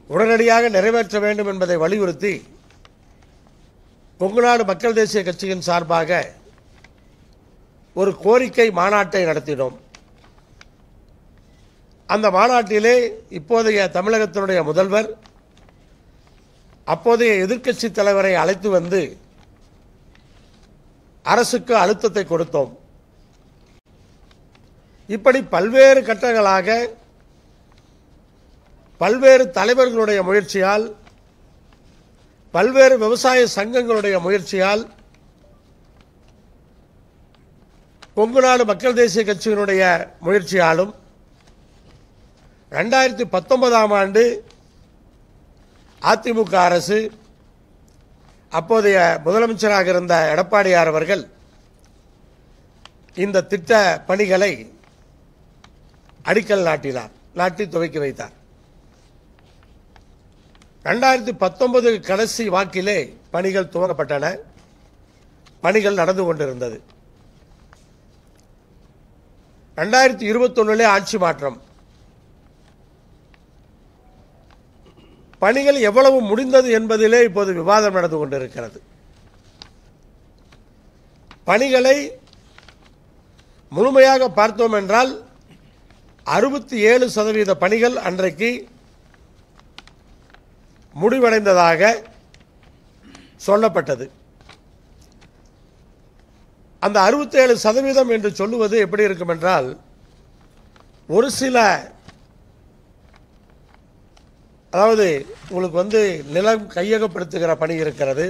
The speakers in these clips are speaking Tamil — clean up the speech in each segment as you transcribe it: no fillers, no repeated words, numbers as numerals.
உடனடியாக நிறைவேற்ற வேண்டும் என்பதை வலியுறுத்தி கொங்குநாடு மக்கள் தேசிய கட்சியின் சார்பாக ஒரு கோரிக்கை மாநாட்டை நடத்தினோம். அந்த மாநாட்டிலே இப்போதைய தமிழகத்தினுடைய முதல்வர் அப்போதைய எதிர்க்கட்சி தலைவரை அழைத்து வந்து அரசுக்கு அழுத்தத்தை கொடுத்தோம். இப்படி பல்வேறு கட்டங்களாக பல்வேறு தலைவர்களுடைய முயற்சியால், பல்வேறு விவசாய சங்கங்களுடைய முயற்சியால், கொங்குநாடு மக்கள் தேசிய கட்சியினுடைய முயற்சியாலும் 2019ஆம் ஆண்டு அதிமுக அரசு, அப்போதைய முதலமைச்சராக இருந்த எடப்பாடியார் அவர்கள் இந்த திட்ட பணிகளை அடிக்கல் நாட்டி துவக்கி வைத்தார். 2019 கடைசி வாக்கிலே பணிகள் துவங்கப்பட்டன. பணிகள் நடந்து கொண்டிருந்தது. 2021 ஆட்சி மாற்றம். பணிகள் எவ்வளவு முடிந்தது என்பதிலே இப்போது விவாதம் நடந்து கொண்டிருக்கிறது. பணிகளை முழுமையாக பார்த்தோம் என்றால் 67% பணிகள் அன்றைக்கு முடிவடைந்ததாக சொல்லப்பட்டது. அந்த 67% என்று சொல்லுவது எப்படி இருக்கும் என்றால், ஒரு சில, அதாவது உங்களுக்கு நிலம் கையகப்படுத்துகிற பணி இருக்கிறது,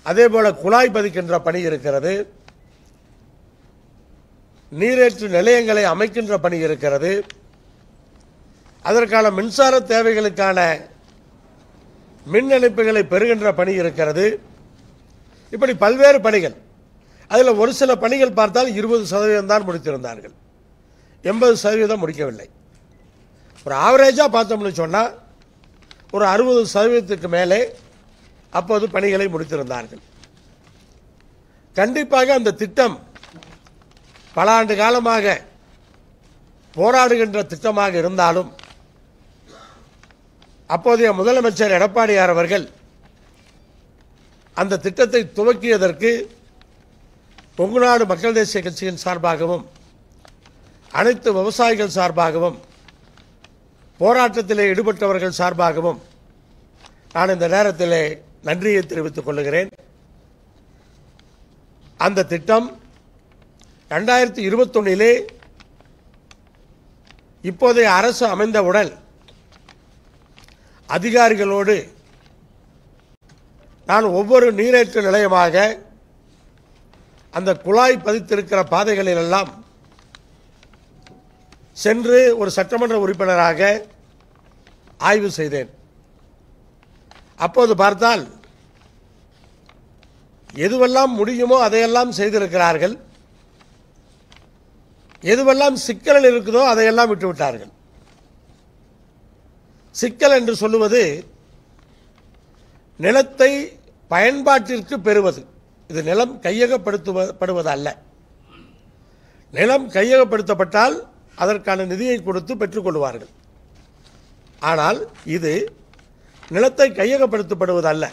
அதே போல குழாய் பதிக்கின்ற பணி இருக்கிறது, நீரேற்று நிலையங்களை அமைக்கின்ற பணி இருக்கிறது, அதற்கான மின்சார தேவைகளுக்கான மின் இணைப்புகளை பெறுகின்ற பணி இருக்கிறது. இப்படி பல்வேறு பணிகள். அதில் ஒரு சில பணிகள் பார்த்தால் 20% தான் முடித்திருந்தார்கள், 80% முடிக்கவில்லை. ஒரு ஆவரேஜாக பார்த்தோம்னு சொன்னால் ஒரு 60% மேலே அப்போது பணிகளை முடித்திருந்தார்கள். கண்டிப்பாக அந்த திட்டம் பல ஆண்டு காலமாக போராடுகின்ற திட்டமாக இருந்தாலும், அப்போதைய முதலமைச்சர் எடப்பாடியார் அவர்கள் அந்த திட்டத்தை துவக்கியதற்கு கொங்குநாடு மக்கள் தேசிய கட்சியின் சார்பாகவும் அனைத்து விவசாயிகள் சார்பாகவும் போராட்டத்திலே ஈடுபட்டவர்கள் சார்பாகவும் நான் இந்த நேரத்திலே நன்றியை தெரிவித்துக் கொள்கிறேன். அந்த திட்டம் 2021 இப்போதைய அரசு அமைந்தவுடன் அதிகாரிகளோடு நான் ஒவ்வொரு நீரேற்று நிலையமாக அந்த குழாய் பதித்திருக்கிற பாதைகளில் எல்லாம் சென்று ஒரு சட்டமன்ற உறுப்பினராக ஆய்வு செய்தேன். அப்போது பார்த்தால் எதுவெல்லாம் முடியுமோ அதையெல்லாம் செய்திருக்கிறார்கள், எதுவெல்லாம் சிக்கல் இருக்குதோ அதையெல்லாம் விட்டுவிட்டார்கள். சிக்கல் என்று சொல்லுவது நிலத்தை பயன்பாட்டிற்கு பெறுவது. இது நிலம் கையகப்படுத்துவது அல்ல. நிலம் கையகப்படுத்தப்பட்டால் அதற்கான நிதியை கொடுத்து பெற்றுக்கொள்வார்கள். ஆனால் இது நிலத்தை கையகப்படுத்தப்படுவது அல்ல,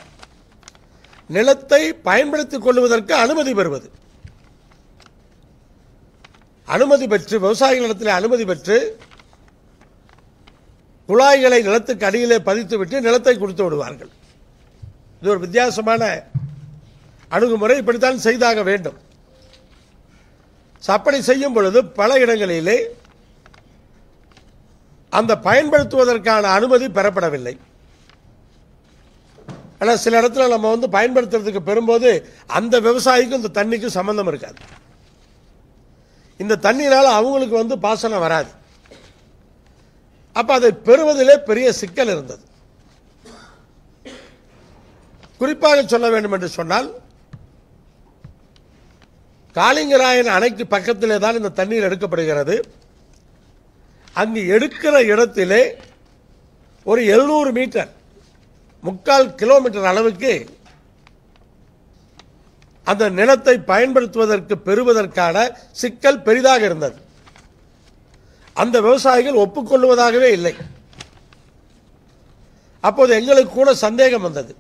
நிலத்தை பயன்படுத்திக் கொள்வதற்கு அனுமதி பெறுவது. அனுமதி பெற்று, விவசாயிகளிடத்தில் அனுமதி பெற்று குழாய்களை நிலத்துக்கு அடியிலே பதித்துவிட்டு நிலத்தை கொடுத்து விடுவார்கள். இது ஒரு வித்தியாசமான அணுகுமுறை. இப்படித்தான் செய்தாக வேண்டும். அப்படி செய்யும் பொழுது பல இடங்களிலே அந்த பயன்படுத்துவதற்கான அனுமதி பெறப்படவில்லை. ஆனால் சில இடத்துல நம்ம பயன்படுத்துறதுக்கு பெறும்போது அந்த விவசாயிக்கும் இந்த தண்ணிக்கும் சம்பந்தம் இருக்காது. இந்த தண்ணினால அவங்களுக்கு பாசனம் வராது. அப்ப அதை பெறுவதிலே பெரிய சிக்கல் இருந்தது. குறிப்பாக சொல்ல வேண்டும் என்று சொன்னால், காளிங்கராயன் அணைக்கு பக்கத்திலே தான் இந்த தண்ணீர் எடுக்கப்படுகிறது. அங்கு எடுக்கிற இடத்திலே ஒரு 700 மீட்டர், 3/4 கிலோமீட்டர் அளவுக்கு அந்த நிலத்தை பயன்படுத்துவதற்கு பெறுவதற்கான சிக்கல் பெரிதாக இருந்தது. அந்த விவசாயிகள் ஒப்புக்கொள்வதாகவே இல்லை. அப்போது எங்களுக்கு கூட சந்தேகம் வந்தது,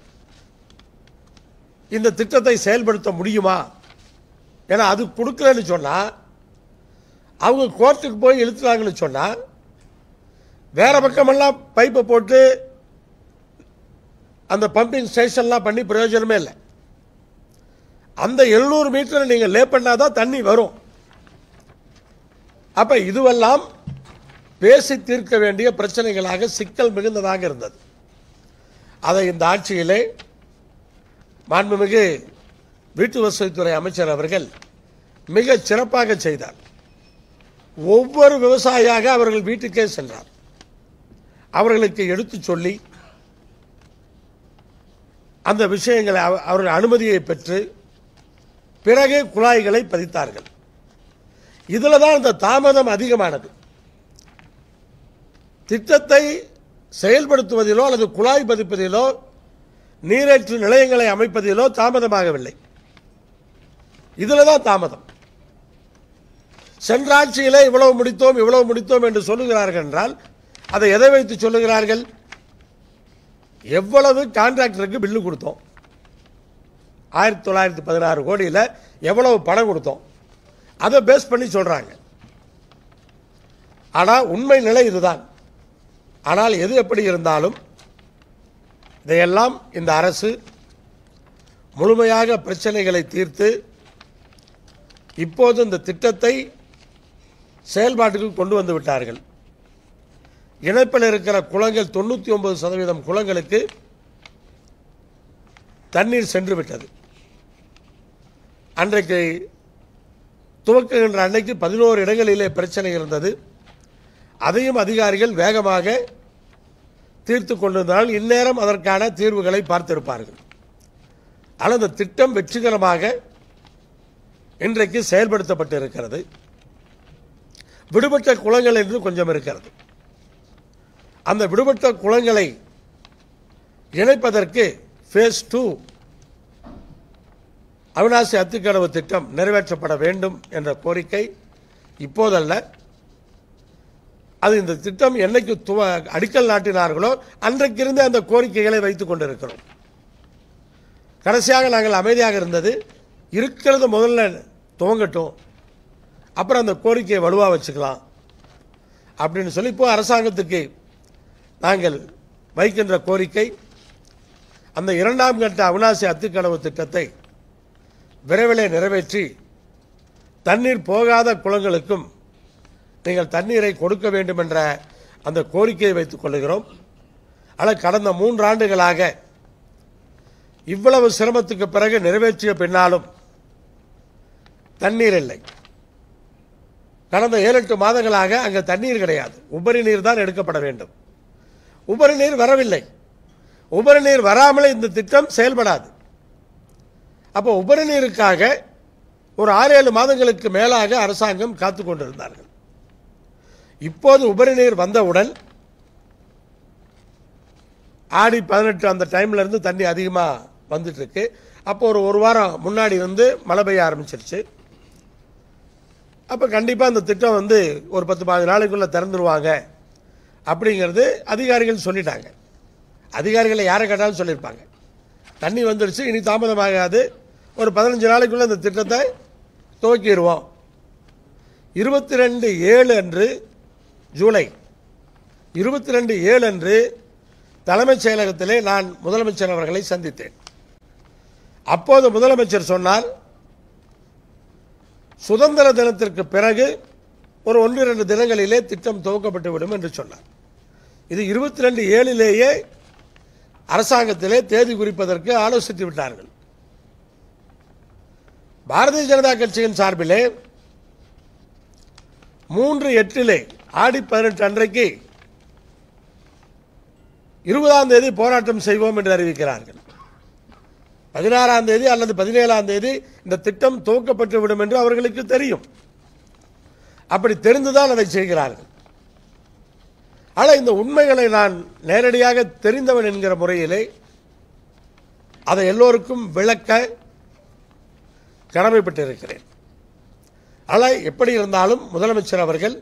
இந்த திட்டத்தை செயல்படுத்த முடியுமா? ஏன்னா அது கொடுக்கலன்னு சொன்னா, அவங்க கோர்ட்டுக்கு போய் இழுத்துறாங்கன்னு சொன்னா, வேற பக்கமெல்லாம் பைப்பை போட்டு அந்த பம்பிங் ஸ்டேஷன்லாம் பண்ணி பிரயோஜனமே இல்லை. அந்த 700 மீட்டர் நீங்க லே பண்ணாதான் தண்ணி வரும். அப்ப இதுவெல்லாம் பேசி தீர்க்க வேண்டிய பிரச்சனைகளாக, சிக்கல் மிகுந்ததாக இருந்தது. அதை இந்த ஆட்சியிலே மாண்புமிகு வீட்டு வசதித்துறை அமைச்சர் அவர்கள் மிக சிறப்பாக செய்தார். ஒவ்வொரு விவசாயியாக அவர்கள் வீட்டுக்கே சென்றார். அவர்களுக்கு எடுத்து சொல்லி அந்த விஷயங்களை அவர்கள் அனுமதியை பெற்று பிறகு குழாய்களை பதித்தார்கள். இதில் தான் இந்த தாமதம் அதிகமானது. திட்டத்தை செயல்படுத்துவதிலோ அல்லது குழாய் பதிப்பதிலோ நீரேற்று நிலையங்களை அமைப்பதிலோ தாமதமாகவில்லை. இதில் தான் தாமதம். சென்ற ஆட்சியிலே இவ்வளவு முடித்தோம் என்று சொல்லுகிறார்கள் என்றால் அதை எதை வைத்து சொல்லுகிறார்கள்? எவ்வளவு கான்ட்ராக்டருக்கு பில்லு கொடுத்தோம், 1916 கோடியில் எவ்வளவு பணம் கொடுத்தோம், அதை பேஸ் பண்ணி சொல்றாங்க. ஆனால் உண்மை நிலை இதுதான். ஆனால் எது எப்படி இருந்தாலும் இதையெல்லாம் இந்த அரசு முழுமையாக பிரச்சனைகளை தீர்த்து இப்போது இந்த திட்டத்தை செயல்பாட்டுக்கு கொண்டு வந்து விட்டார்கள். இணைப்பில் இருக்கிற குளங்கள் 99% குளங்களுக்கு தண்ணீர் சென்று விட்டது. அன்றைக்கு துவக்குகின்ற அன்னைக்கு 11 இடங்களிலே பிரச்சனை இருந்தது. அதையும் அதிகாரிகள் வேகமாக தீர்த்து கொண்டிருந்தால் இந்நேரம் அதற்கான தீர்வுகளை பார்த்திருப்பார்கள். ஆனால் அந்த திட்டம் வெற்றிகரமாக இன்றைக்கு செயல்படுத்தப்பட்டு இருக்கிறது. விடுபட்ட குளங்கள் என்று கொஞ்சம் இருக்கிறது. அந்த விடுபட்ட குளங்களை இணைப்பதற்கு phase 2 அவிநாசி அத்திக்கடவு திட்டம் நிறைவேற்றப்பட வேண்டும் என்ற கோரிக்கை இப்போதல்ல, அது இந்த திட்டம் என்னைக்கு அடிக்கல் நாட்டினார்களோ அன்றைக்கிருந்து அந்த கோரிக்கைகளை வைத்துக் கொண்டிருக்கிறோம். கடைசியாக நாங்கள் அமைதியாக இருந்தது, இருக்கிறது முதல்ல துவங்கட்டும், அப்புறம் அந்த கோரிக்கையை வலுவாக வச்சுக்கலாம் அப்படின்னு சொல்லி இப்போ அரசாங்கத்துக்கு நாங்கள் வைக்கின்ற கோரிக்கை, அந்த 2ஆம் கட்ட அவிநாசி அத்திக்கடவு திட்டத்தை விரைவிலே நிறைவேற்றி தண்ணீர் போகாத குளங்களுக்கும் நீங்கள் தண்ணீரை கொடுக்க வேண்டும் என்ற அந்த கோரிக்கையை வைத்துக் கொள்கிறோம். ஆனால் கடந்த 3 ஆண்டுகளாக இவ்வளவு சிரமத்துக்கு பிறகு நிறைவேற்றிய பின்னாலும் தண்ணீர் இல்லை. கடந்த 7-8 மாதங்களாக அங்கே தண்ணீர் கிடையாது. உபரி நீர் தான் எடுக்கப்பட வேண்டும். உபரி நீர் வரவில்லை. உபரி நீர் வராமலே இந்த திட்டம் செயல்படாது. அப்போ உபரி நீருக்காக ஒரு 6-7 மாதங்களுக்கு மேலாக அரசாங்கம் காத்துக் கொண்டிருந்தார்கள். இப்போது உபரி நீர் வந்தவுடன் ஆடி 18 அந்த டைம்ல இருந்து தண்ணி அதிகமாக வந்துட்டு இருக்கு. அப்போ ஒரு வாரம் முன்னாடி வந்து மழை பெய்ய ஆரம்பிச்சிருச்சு. அப்போ கண்டிப்பாக அந்த திட்டம் வந்து ஒரு 10-15 நாளைக்குள்ள திறந்துருவாங்க அப்படிங்கிறது அதிகாரிகள் சொல்லிட்டாங்க. அதிகாரிகளை யாரை கேட்டாலும் சொல்லியிருப்பாங்க, தண்ணி வந்துடுச்சு, இனி தாமதமாகாது, ஒரு 15 நாளைக்குள்ள இந்த திட்டத்தை துவக்கிடுவோம். 22/7 அன்று, ஜூலை 22/7 அன்று தலைமைச் செயலகத்திலே நான் முதலமைச்சர் அவர்களை சந்தித்தேன். அப்போது முதலமைச்சர் சொன்னார், சுதந்திர தினத்திற்கு பிறகு ஒரு 1-2 தினங்களிலே திட்டம் துவக்கப்பட்டு விடும் என்று சொன்னார். இது 22/7 அரசாங்கத்திலே தேதி குறிப்பதற்கு ஆலோசித்து விட்டார்கள். பாரதிய ஜனதா கட்சியின் சார்பிலே 3/8 ஆடி 18 அன்றைக்கு 20ஆம் தேதி போராட்டம் செய்வோம் என்று அறிவிக்கிறார்கள். 16ஆம் தேதி அல்லது 17ஆம் தேதி இந்த திட்டம் துவக்கப்பட்டு விடும் என்று அவர்களுக்கு தெரியும். அப்படி தெரிந்துதான் அதை செய்கிறார்கள். ஆனால் இந்த உண்மைகளை நான் நேரடியாக தெரிந்தவன் என்கிற முறையிலே அதை எல்லோருக்கும் விளக்க கடமைப்பட்டிருக்கிறேன். ஆனால் எப்படி இருந்தாலும் முதலமைச்சர் அவர்கள்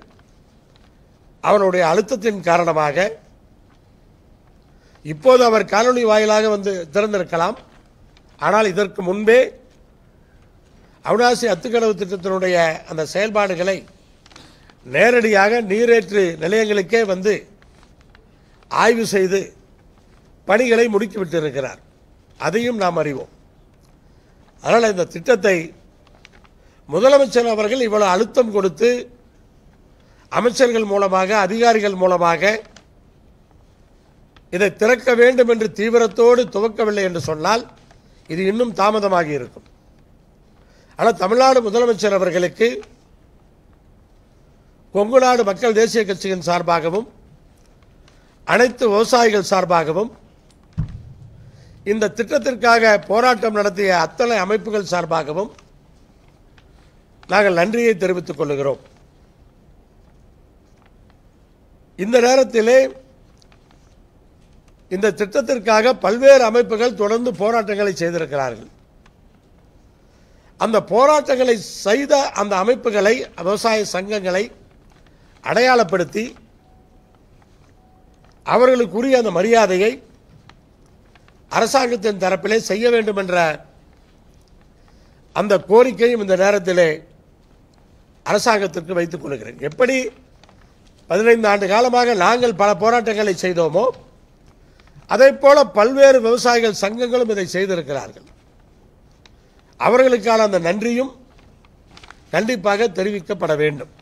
அவருடைய அழுத்தத்தின் காரணமாக இப்போது அவர் காணொலி வாயிலாக வந்து திறந்திருக்கலாம். ஆனால் இதற்கு முன்பே அவிநாசி அத்துக்கடவு திட்டத்தினுடைய அந்த செயல்பாடுகளை நேரடியாக நீரேற்று நிலையங்களுக்கே வந்து ஆய்வு செய்து பணிகளை முடுக்கிவிட்டிருக்கிறார். அதையும் நாம் அறிவோம். அதனால் இந்த திட்டத்தை முதலமைச்சர் அவர்கள் இவ்வளவு அழுத்தம் கொடுத்து அமைச்சர்கள் மூலமாக அதிகாரிகள் மூலமாக இதை திறக்க வேண்டும் என்று தீவிரத்தோடு துவக்கவில்லை என்று சொன்னால் இது இன்னும் தாமதமாகி இருக்கும். ஆனால் தமிழ்நாடு முதலமைச்சர் அவர்களுக்கு கொங்கு நாடு மக்கள் தேசிய கட்சியின் சார்பாகவும் அனைத்து விவசாயிகள் சார்பாகவும் இந்த திட்டத்திற்காக போராட்டம் நடத்திய அத்தனை அமைப்புகள் சார்பாகவும் நாங்கள் நன்றியை தெரிவித்துக் கொள்கிறோம். இந்த நேரத்திலே இந்த திட்டத்திற்காக பல்வேறு அமைப்புகள் தொடர்ந்து போராட்டங்களை செய்திருக்கிறார்கள். அந்த போராட்டங்களை செய்த அந்த அமைப்புகளை, விவசாய சங்கங்களை அடையாளப்படுத்தி அவர்களுக்குரிய அந்த மரியாதையை அரசாங்கத்தின் தரப்பிலே செய்ய வேண்டும் என்ற அந்த கோரிக்கையும் இந்த நேரத்திலே அரசாங்கத்திற்கு வைத்துக் கொள்கிறேன். எப்படி 15 ஆண்டு காலமாக நாங்கள் பல போராட்டங்களை செய்தோமோ அதைப் போல பல்வேறு விவசாயிகள் சங்கங்களும் இதை செய்திருக்கிறார்கள். அவர்களுக்கான அந்த நன்றியும் கண்டிப்பாக தெரிவிக்கப்பட வேண்டும்.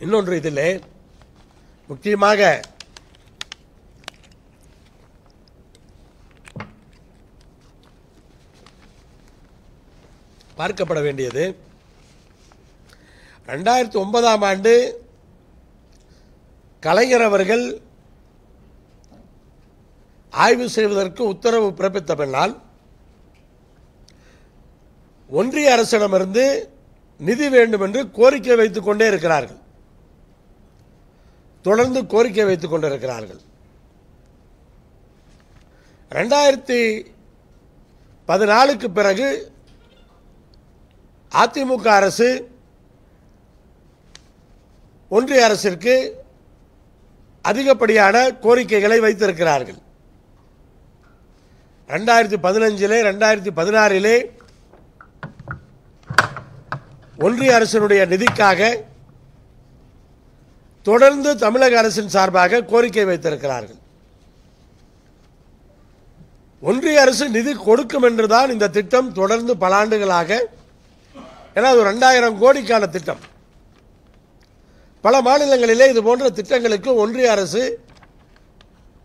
இன்னொன்று இதிலே முக்கியமாக பார்க்கப்பட வேண்டியது 2009ஆம் ஆண்டு கலைஞர் அவர்கள் ஆய்வு செய்வதற்கு உத்தரவு பிறப்பித்த பின்னால் ஒன்றிய அரசிடமிருந்து நிதி வேண்டும் என்று கோரிக்கை வைத்துக் கொண்டே இருக்கிறார்கள். தொடர்ந்து கோரிக்கை வைத்துக் கொண்டிருக்கிறார்கள். 2014க்கு பிறகு அதிமுக அரசு ஒன்றிய அரசிற்கு அதிகப்படியான கோரிக்கைகளை வைத்திருக்கிறார்கள். 2015 2016 ஒன்றிய அரசினுடைய நிதிக்காக தொடர்ந்து தமிழக அரசின் சார்பாக கோரிக்கை வைத்திருக்கிறார்கள். ஒன்றிய அரசு நிதி கொடுக்கும் என்றுதான் இந்த திட்டம் தொடர்ந்து பல ஆண்டுகளாக, ஏன்னா அது 2000 கோடிக்கான திட்டம். பல மாநிலங்களிலே இது போன்ற திட்டங்களுக்கு ஒன்றிய அரசு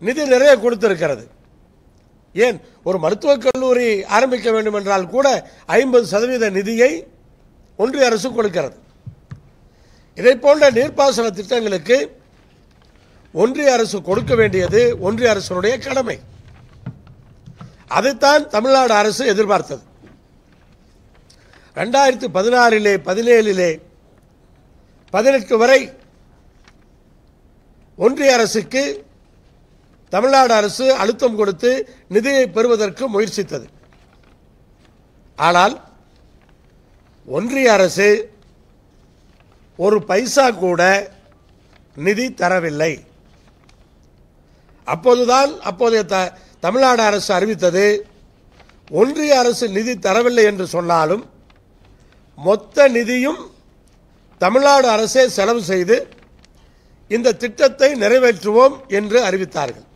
நிதி நிறைய கொடுத்திருக்கிறது. ஏன் ஒரு மருத்துவக் கல்லூரி ஆரம்பிக்க வேண்டும் என்றால் கூட 50% நிதியை ஒன்றிய அரசு கொடுக்கிறது. இதை போன்ற நீர்ப்பாசன திட்டங்களுக்கு ஒன்றிய அரசு கொடுக்க வேண்டியது ஒன்றிய அரசினுடைய கடமை. அதைத்தான் தமிழ்நாடு அரசு எதிர்பார்த்தது. 2016 17 18 வரை ஒன்றிய அரசுக்கு தமிழ்நாடு அரசு அழுத்தம் கொடுத்து நிதியை பெறுவதற்கு முயற்சித்தது. ஆனால் ஒன்றிய அரசு ஒரு பைசா கூட நிதி தரவில்லை. அப்போதைய தமிழ்நாடு அரசு அறிவித்தது, ஒன்றிய அரசு நிதி தரவில்லை என்று சொன்னாலும் மொத்த நிதியும் தமிழ்நாடு அரசே செலவு செய்து இந்த திட்டத்தை நிறைவேற்றுவோம் என்று அறிவித்தார்கள்.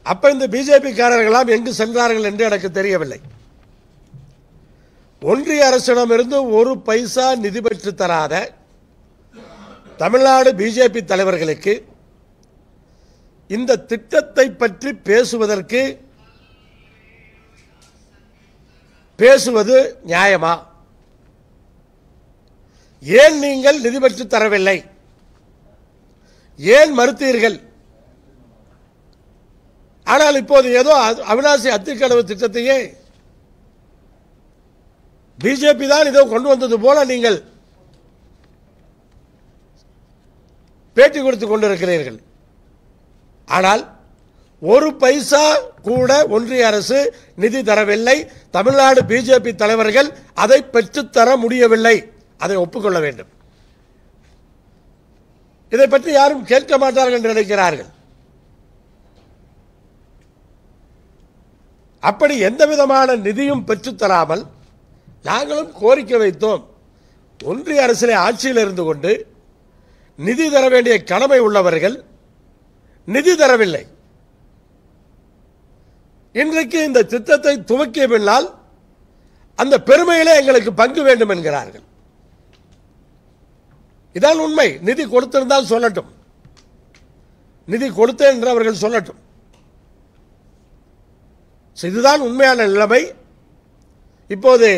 அப்ப இந்த பிஜேபி காரர்களாம் எங்கு சென்றார்கள் என்று எனக்கு தெரியவில்லை. ஒன்றிய அரசிடமிருந்து ஒரு பைசா நிதி பெற்று தராத தமிழ்நாடு பிஜேபி தலைவர்களுக்கு இந்த திட்டத்தை பற்றி பேசுவது நியாயமா? ஏன் நீங்கள் நிதி பெற்று தரவில்லை? ஏன் மறுத்தீர்கள்? ஆனால் இப்போது ஏதோ அவிநாசி அத்திக்கடவு திட்டத்தையே பிஜேபி தான் இதோ கொண்டு வந்தது போல நீங்கள் பேட்டி கொடுத்துக் கொண்டிருக்கிறீர்கள். ஆனால் ஒரு பைசா கூட ஒன்றிய அரசு நிதி தரவில்லை. தமிழ்நாடு பிஜேபி தலைவர்கள் அதை பெற்றுத்தர முடியவில்லை. அதை ஒப்புக்கொள்ள வேண்டும். இதை பற்றி யாரும் கேட்க மாட்டார்கள் என்று நினைக்கிறார்கள். அப்படி எந்த விதமான நிதியும் பெற்றுத்தராமல் நாங்களும் கோரிக்கை வைத்தோம். ஒன்றிய அரசிலே ஆட்சியில் இருந்து கொண்டு நிதி தர வேண்டிய கடமை உள்ளவர்கள் நிதி தரவில்லை. இன்றைக்கு இந்த திட்டத்தை துவக்கிய பின்னால் அந்த பெருமையிலே எங்களுக்கு பங்கு வேண்டும் என்கிறார்கள். இதான் உண்மை. நிதி கொடுத்திருந்தால் சொல்லட்டும், நிதி கொடுத்தேன் என்று அவர்கள் சொல்லட்டும். இதுதான் உண்மையான நிலைமை. இப்போது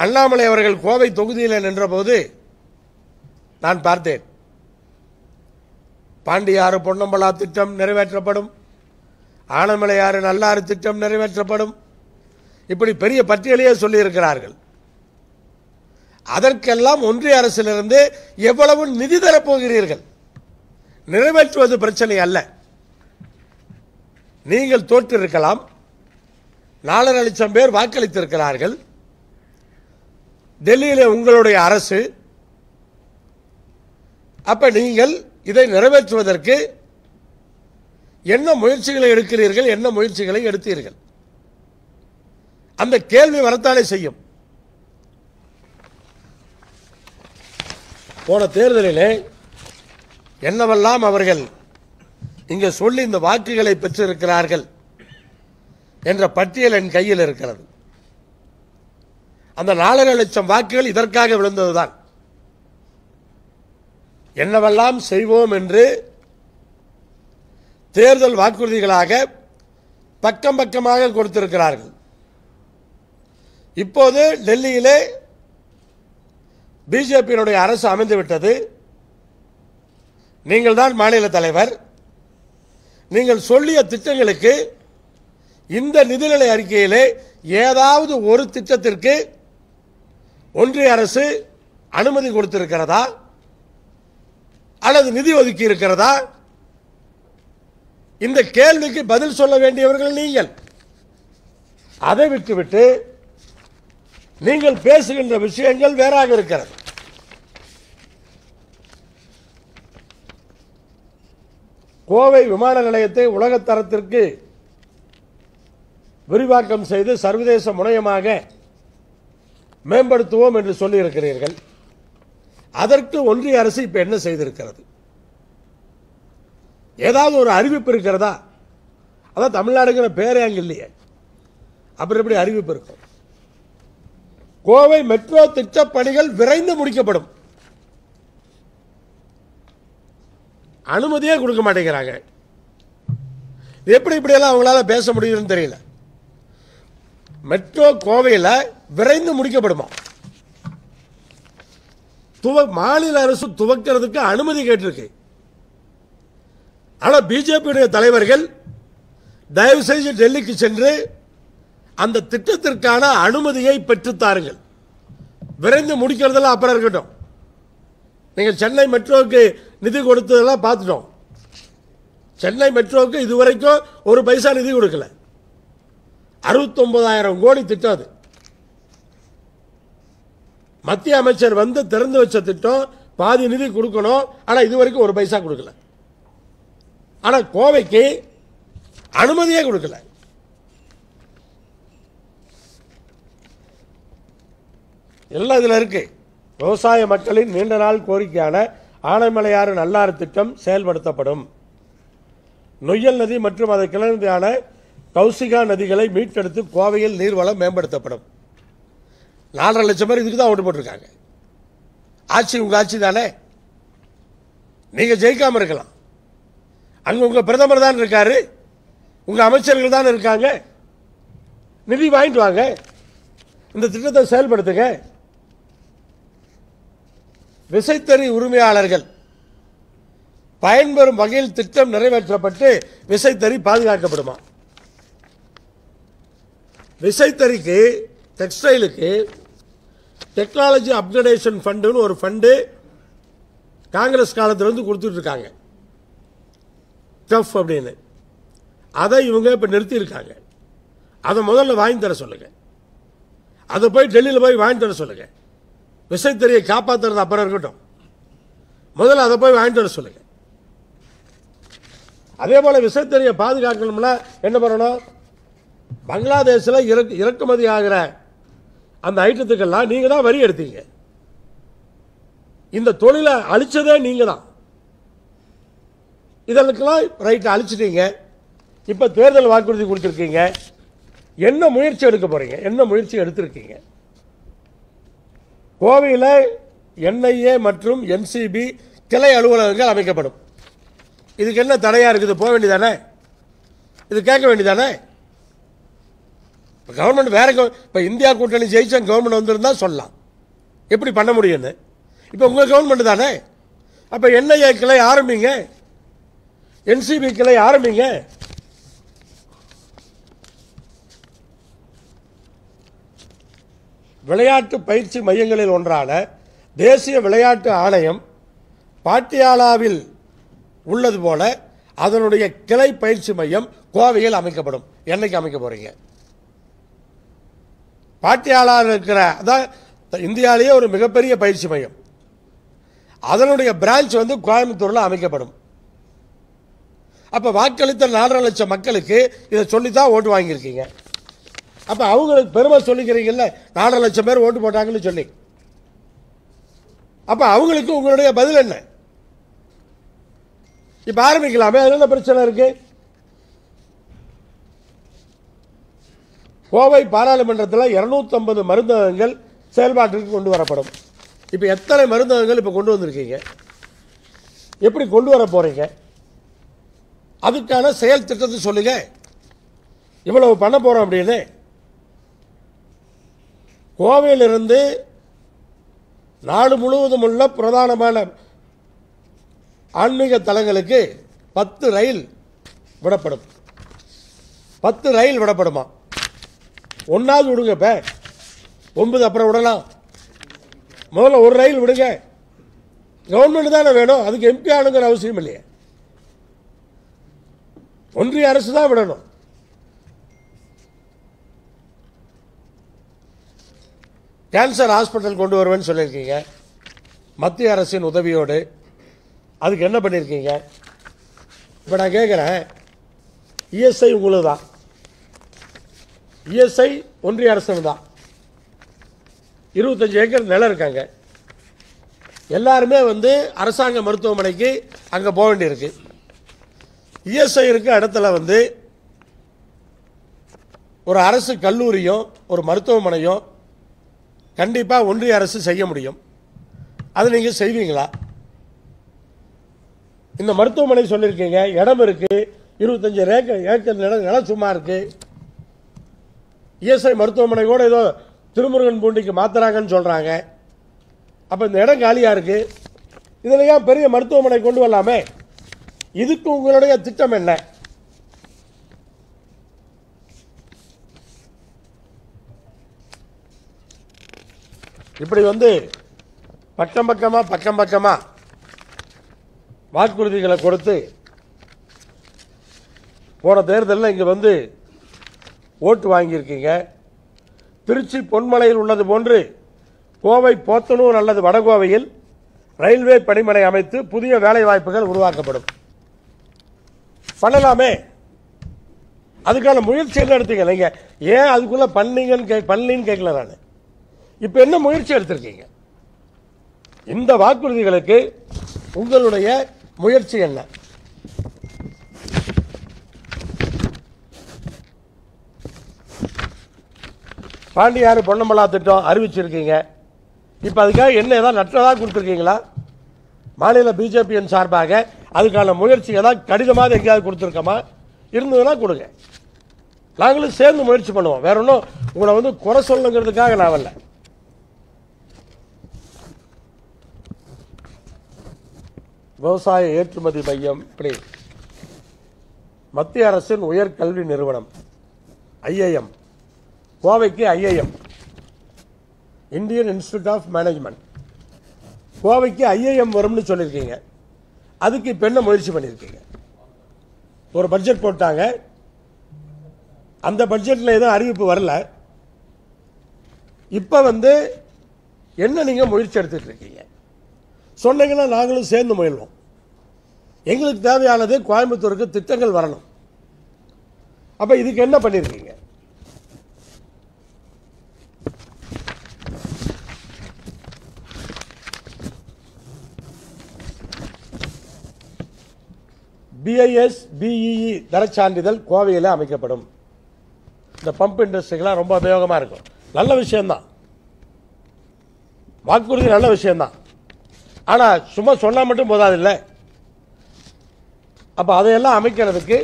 அண்ணாமலை அவர்கள் கோவை தொகுதியில் நின்றபோது நான் பார்த்தேன். பாண்டியாறு பொன்னம்பலா திட்டம் நிறைவேற்றப்படும், ஆனமலையாறு நல்லாறு திட்டம் நிறைவேற்றப்படும், இப்படி பெரிய பட்டியலையே சொல்லியிருக்கிறார்கள். அதற்கெல்லாம் ஒன்றிய அரசிலிருந்து எவ்வளவு நிதி தரப்போகிறீர்கள்? நிறைவேற்றுவது பிரச்சனை அல்ல. நீங்கள் தோற்றிருக்கலாம், 4.5 லட்சம் பேர் வாக்களித்திருக்கிறார்கள். டெல்லியிலே உங்களுடைய அரசு. அப்ப நீங்கள் இதை நிறைவேற்றுவதற்கு என்ன முயற்சிகளை எடுக்கிறீர்கள், என்ன முயற்சிகளை எடுத்தீர்கள்? அந்த கேள்வி வரத்தானே செய்யும். போன தேர்தலிலே என்னவெல்லாம் அவர்கள் இங்கே சொல்லி இந்த வாக்குகளை பெற்றிருக்கிறார்கள் என்ற பட்டியல் என் கையில் இருக்கிறது. அந்த 4.5 லட்சம் வாக்குகள் இதற்காக விழுந்ததுதான். என்னவெல்லாம் செய்வோம் என்று தேர்தல் வாக்குறுதிகளாக பக்கம் பக்கமாக கொடுத்திருக்கிறார்கள். இப்போது டெல்லியிலே பிஜேபியினுடைய அரசு அமைந்துவிட்டது. நீங்கள் தான் மாநில தலைவர். நீங்கள் சொல்லிய திட்டங்களுக்கு இந்த நிதிநிலை அறிக்கையிலே ஏதாவது ஒரு திட்டத்திற்கு ஒன்றிய அரசு அனுமதி கொடுத்திருக்கிறதா அல்லது நிதி ஒதுக்கி இருக்கிறதா? இந்த கேள்விக்கு பதில் சொல்ல வேண்டியவர்கள் நீங்கள். அதை விட்டுவிட்டு நீங்கள் பேசுகின்ற விஷயங்கள் வேறாக இருக்கிறது. கோவை விமான நிலையத்தை உலகத்தரத்திற்கு விரிவாக்கம் செய்து சர்வதேச முனையமாக மேம்படுத்துவோம் என்று சொல்லியிருக்கிறீர்கள். அதற்கு ஒன்றிய அரசு இப்ப என்ன செய்திருக்கிறது? ஏதாவது ஒரு அறிவிப்பு இருக்கிறதா? அதான் தமிழ்நாடுங்கிற பேரே அங்க இல்லையே, அப்புறம் எப்படி அறிவிப்பு இருக்கும்? கோவை மெட்ரோ திட்ட பணிகள் விரைந்து முடிக்கப்படும். அனுமதியே கொடுக்க மாட்டேங்கிறாங்க. எப்படி இப்படியெல்லாம் அவங்களால பேச முடியுதுன்னு தெரியல. மெட்ரோ கோவையில் விரைந்து முடிக்கப்படுமா? மாநில அரசு துவக்கிறதுக்கு அனுமதி கேட்டிருக்கு. ஆனால் பிஜேபியுடைய தலைவர்கள் தயவு செய்து டெல்லிக்கு சென்று அந்த திட்டத்திற்கான அனுமதியை பெற்றுத்தாருங்கள். விரைந்து முடிக்கிறதெல்லாம் அப்புறம் இருக்கட்டும். நீங்கள் சென்னை மெட்ரோவுக்கு நிதி கொடுத்ததெல்லாம் பார்த்துட்டோம். சென்னை மெட்ரோவுக்கு இதுவரைக்கும் ஒரு பைசா நிதி கொடுக்கல. 69,000 கோடி திட்டம் அது. மத்திய அமைச்சர் வந்து திறந்து வச்ச திட்டம், பாதி நிதி கொடுக்கணும். ஆனால் இதுவரைக்கும் ஒரு பைசா கொடுக்கல. ஆனால் கோவைக்கு அனுமதியே கொடுக்கல. எல்லாம் இதுல இருக்கு. விவசாய மக்களின் நீண்ட நாள் கோரிக்கையான ஆனைமலையாறு நல்லாறு திட்டம் செயல்படுத்தப்படும். நொய்யல் நதி மற்றும் அதை கிளர்ந்தான கௌசிகா நதிகளை மீட்டெடுத்து கோவையில் நீர்வளம் மேம்படுத்தப்படும். 4.5 லட்சம் பேர் இதுக்கு தான் ஓட்டு போட்டிருக்காங்க. ஆட்சி உங்க ஆட்சி தானே. நீங்க ஜெயிக்காம இருக்கலாம். அங்க உங்க பிரதமர் தான் இருக்காரு, உங்க அமைச்சர்கள் தான் இருக்காங்க. நிதி வாங்கிட்டு வாங்க, இந்த திட்டத்தை செயல்படுத்துங்க. விசைத்தறி உரிமையாளர்கள் பயன்பெறும் வகையில் திட்டம் நிறைவேற்றப்பட்டு விசைத்தறி பாதுகாக்கப்படுமா? விசைத்தறிக்கு, டெக்ஸ்டைலுக்கு டெக்னாலஜி அப்கிரேடேஷன் ஃபண்டுன்னு ஒரு ஃபண்டு காங்கிரஸ் காலத்திலிருந்து கொடுத்துட்டு இருக்காங்க, டஃப் அப்படின்னு. அதை இவங்க இப்ப நிறுத்தி இருக்காங்க. அதை முதல்ல வாங்கி தர சொல்லுங்க. அதை போய் டெல்லியில் போய் வாங்கி தர சொல்லுங்க. விசைத்தறியை காப்பாற்றுறது அப்புறம் இருக்கட்டும், முதல்ல அதை போய் வாங்கிட்டு வர சொல்லுங்க. அதே போல விசைத்தறியை பாதுகாக்கணும்னா என்ன பண்ணணும்? பங்களாதேஷில் இறக்குமதி ஆகிற அந்த ஐட்டத்துக்கெல்லாம் நீங்க தான் வரி எடுத்தீங்க. இந்த தொழிலை அழிச்சதே நீங்க தான். இதற்கெல்லாம் ரைட் அழிச்சிட்டீங்க. இப்ப தேர்தல் வாக்குறுதி கொடுத்திருக்கீங்க. என்ன முயற்சி எடுக்க போறீங்க? என்ன முயற்சி எடுத்திருக்கீங்க? கோவையில் என்ஐஏ மற்றும் என்சிபி கிளை அலுவலகங்கள் அமைக்கப்படும். இதுக்கு என்ன தடையா இருக்குது? போக வேண்டியதானே? இது கேட்க வேண்டியதானே? கவர்மெண்ட் வேற இப்ப இந்தியா கூட்டணி ஜெயிச்ச கவர்மெண்ட் வந்திருந்தா சொல்லலாம் எப்படி பண்ண முடியும்னு. இப்ப உங்க கவர்மெண்ட் தானே. அப்ப என்ஐஏ கிளை ஆரம்பிங்க, என்சிபி கிளை ஆரம்பிங்க. விளையாட்டு பயிற்சி மையங்களில் ஒன்றான தேசிய விளையாட்டு ஆணையம் பாட்டியாலாவில் உள்ளது போல அதனுடைய கிளை பயிற்சி மையம் கோவையில் அமைக்கப்படும். என்னைக்கு அமைக்க போறீங்க? பாட்டியாலாவில் இருக்கிற அதான் இந்தியாவிலேயே ஒரு மிகப்பெரிய பயிற்சி மையம், அதனுடைய பிரான்ச் வந்து கோயம்புத்தூர்ல அமைக்கப்படும். அப்ப வாக்களித்த 4.5 லட்சம் மக்களுக்கு இதை சொல்லித்தான் ஓட்டு வாங்கியிருக்கீங்க. அப்ப அவங்களுக்கு பெருமை சொல்லிக்கிறீங்கல்ல, 4.5 லட்சம் பேர் ஓட்டு போட்டாங்கன்னு சொல்லி. அப்ப அவங்களுக்கு உங்களுடைய பதில் என்ன? இப்ப ஆரம்பிக்கலாமே, அது என்ன பிரச்சனை இருக்கு? கோவை பாராளுமன்றத்தில் 250 மருந்தகங்கள் செயல்பாட்டிற்கு கொண்டு வரப்படும். இப்ப எத்தனை மருந்தகங்கள் இப்ப கொண்டு வந்திருக்கீங்க? எப்படி கொண்டு வர போறீங்க? அதுக்கான செயல் திட்டத்தை சொல்லுங்க. இவ்வளவு பண்ண போறோம் அப்படின்னு. கோவையிலிருந்து நாடு முழுவதும் உள்ள பிரதானமான ஆன்மீக தலங்களுக்கு 10 ரயில் விடப்படும். 10 ரயில் விடப்படுமா? ஒன்னாவது விடுங்க, இப்ப 9 அப்புறம் விடலாம். முதல்ல ஒரு ரயில் விடுங்க. கவர்மெண்ட் தானே வேணும், அதுக்கு எம்பி ஆனுங்கிற அவசியம் இல்லையே. ஒன்றிய அரசு தான் விடணும். கேன்சர் ஹாஸ்பிட்டல் கொண்டு வருவேன்னு சொல்லியிருக்கீங்க மத்திய அரசின் உதவியோடு. அதுக்கு என்ன பண்ணியிருக்கீங்க? இப்போ நான் கேட்குறேன், இஎஸ்ஐ உங்களுக்கு தான், இஎஸ்ஐ ஒன்றிய அரசு தான். 25 ஏக்கர் நிலம் இருக்காங்க. எல்லாருமே வந்து அரசாங்க மருத்துவமனைக்கு அங்கே போக வேண்டியிருக்கு. இஎஸ்ஐ இருக்க இடத்துல வந்து ஒரு அரசு கல்லூரியும் ஒரு மருத்துவமனையும் கண்டிப்பாக ஒன்றிய அரசு செய்ய முடியும். அது நீங்கள் செய்வீங்களா? இந்த மருத்துவமனை சொல்லியிருக்கீங்க, இடம் இருக்கு, 25 ஏக்கர் நிலம் சும்மா இருக்கு. இஎஸ்ஐ மருத்துவமனை கூட ஏதோ திருமுருகன் பூண்டிக்கு மாத்துறாங்கன்னு சொல்றாங்க. அப்ப இந்த இடம் காலியா இருக்கு, இதுல ஏன் பெரிய மருத்துவமனை கொண்டு வரலாமே? இதுக்கு உங்களுடைய திட்டம் என்ன? இப்படி வந்து பக்கம் பக்கமா வாக்குறுதிகளை கொடுத்து போன தேர்தலில் இங்க வந்து ஓட்டு வாங்கியிருக்கீங்க. திருச்சி பொன்மலையில் உள்ளது போன்று கோவை போத்தனூர் அல்லது வடகோவையில் ரயில்வே பணிமனை அமைத்து புதிய வேலை வாய்ப்புகள் உருவாக்கப்படும். பண்ணலாமே. அதுக்கான முயற்சி என்ன எடுத்தீங்க? நீங்க ஏன் அதுக்குள்ள பண்ணலன்னு கேட்கல நான். இப்ப என்ன முயற்சி எடுத்திருக்கீங்க? இந்த வாக்குறுதிகளுக்கு உங்களுடைய முயற்சி என்ன? பாண்டியாறு பொன்னம்பலா திட்டம் அறிவிச்சிருக்கீங்க. இப்ப அதுக்காக என்ன ஏதாவது நட்டதா கொடுத்திருக்கீங்களா? மாநில பிஜேபியின் சார்பாக அதுக்கான முயற்சி ஏதாவது கடிதமாக எங்கேயாவது கொடுத்திருக்கோமா? இருந்ததுன்னா கொடுங்க, நாங்களும் சேர்ந்து முயற்சி பண்ணுவோம். வேற ஒன்றும் உங்களை வந்து குறை சொல்லுங்கிறதுக்காக நான் வரல. விவசாய ஏற்றுமதி மையம் இப்படி மத்திய அரசின் உயர்கல்வி நிறுவனம் ஐஐஎம், கோவைக்கு IIM Indian Institute of Management, கோவைக்கு ஐஐஎம் வரும்னு சொல்லியிருக்கீங்க. அதுக்கு இப்ப என்ன முயற்சி பண்ணியிருக்கீங்க? ஒரு பட்ஜெட் போட்டாங்க, அந்த பட்ஜெட்ல எதுவும் அறிவிப்பு வரல. இப்ப வந்து என்ன நீங்கள் முயற்சி எடுத்துட்டு இருக்கீங்க சொன்னீங்கன்னா நாங்களும் சேர்ந்து முயல்வோம். எங்களுக்கு தேவையானது கோயம்புத்தூருக்கு திட்டங்கள் வரணும். அப்போ இதுக்கு என்ன பண்ணியிருக்கீங்க? BIS BEE தரச்சான்றிதழ் கோவையில் அமைக்கப்படும். இந்த பம்ப் இண்டஸ்ட்ரிக்கெல்லாம் ரொம்ப உபயோகமாக இருக்கும். நல்ல விஷயம்தான், வாக்குறுதி நல்ல விஷயம்தான். ஆனால் சும்மா சொன்னால் மட்டும் போதாது இல்லை. அப்போ அதையெல்லாம் அமைக்கிறதுக்கு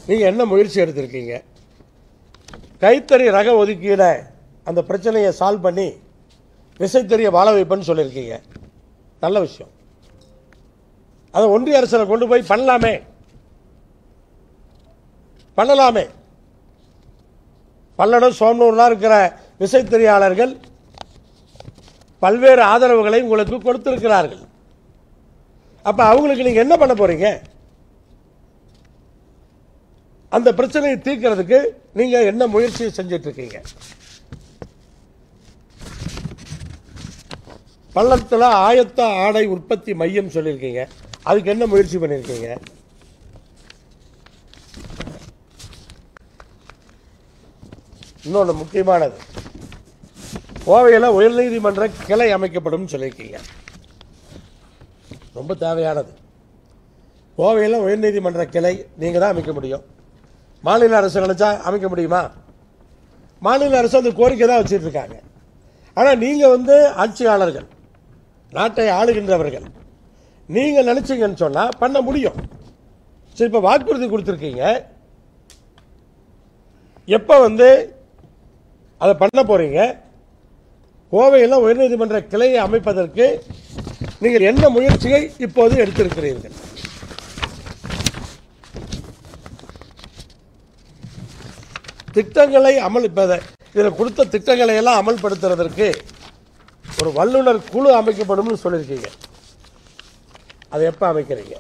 நீங்கள் என்ன முயற்சி எடுத்திருக்கீங்க? கைத்தறி ரக ஒதுக்கீட அந்த பிரச்சனையை சால்வ் பண்ணி விசைத்தறியை வாழ வைப்பேன்னு சொல்லியிருக்கீங்க. நல்ல விஷயம். அதை ஒன்றிய அரசில் கொண்டு போய் பண்ணலாமே. பல்லடம் சோமனூர்லாம் இருக்கிற விசைத்தறியாளர்கள் பல்வேறு ஆதரவுகளை உங்களுக்கு கொடுத்திருக்கிறார்கள். அப்ப அவங்களுக்கு நீங்க என்ன பண்ண போறீங்க? அந்த பிரச்சனையை தீர்க்கிறதுக்கு நீங்க என்ன முயற்சி செஞ்சிட்டு இருக்கீங்க? பள்ளத்துல ஆயத்த ஆடை உற்பத்தி மையம் சொல்லியிருக்கீங்க. அதுக்கு என்ன முயற்சி பண்ணியிருக்கீங்க? இன்னொன்று முக்கியமானது, கோவையில் உயர்நீதிமன்ற கிளை அமைக்கப்படும் சொல்லியிருக்கீங்க. ரொம்ப தேவையானது. கோவையில் உயர்நீதிமன்ற கிளை நீங்க தான் அமைக்க முடியும். மாநில அரசு நினைச்சா அமைக்க முடியுமா? மாநில அரசு அந்த கோரிக்கை தான் வச்சுட்டு இருக்காங்க. ஆனால் நீங்க ஆட்சியாளர்கள், நாட்டை ஆளுகின்றவர்கள், நீங்க நினைச்சீங்கன்னு சொன்னா பண்ண முடியும். சரி, இப்ப வாக்குறுதி கொடுத்திருக்கீங்க. எப்ப அதை பண்ண போறீங்க? கோவையில் உயர்நீதிமன்ற கிளையை அமைப்பதற்கு நீங்கள் என்ன முயற்சியை இப்போது எடுத்திருக்கிறீர்கள்? திட்டங்களை இதில் கொடுத்த திட்டங்களை எல்லாம் அமல்படுத்துறதற்கு ஒரு வல்லுநர் குழு அமைக்கப்படும் சொல்லியிருக்கீங்க. அதை எப்ப அமைக்கிறீங்க?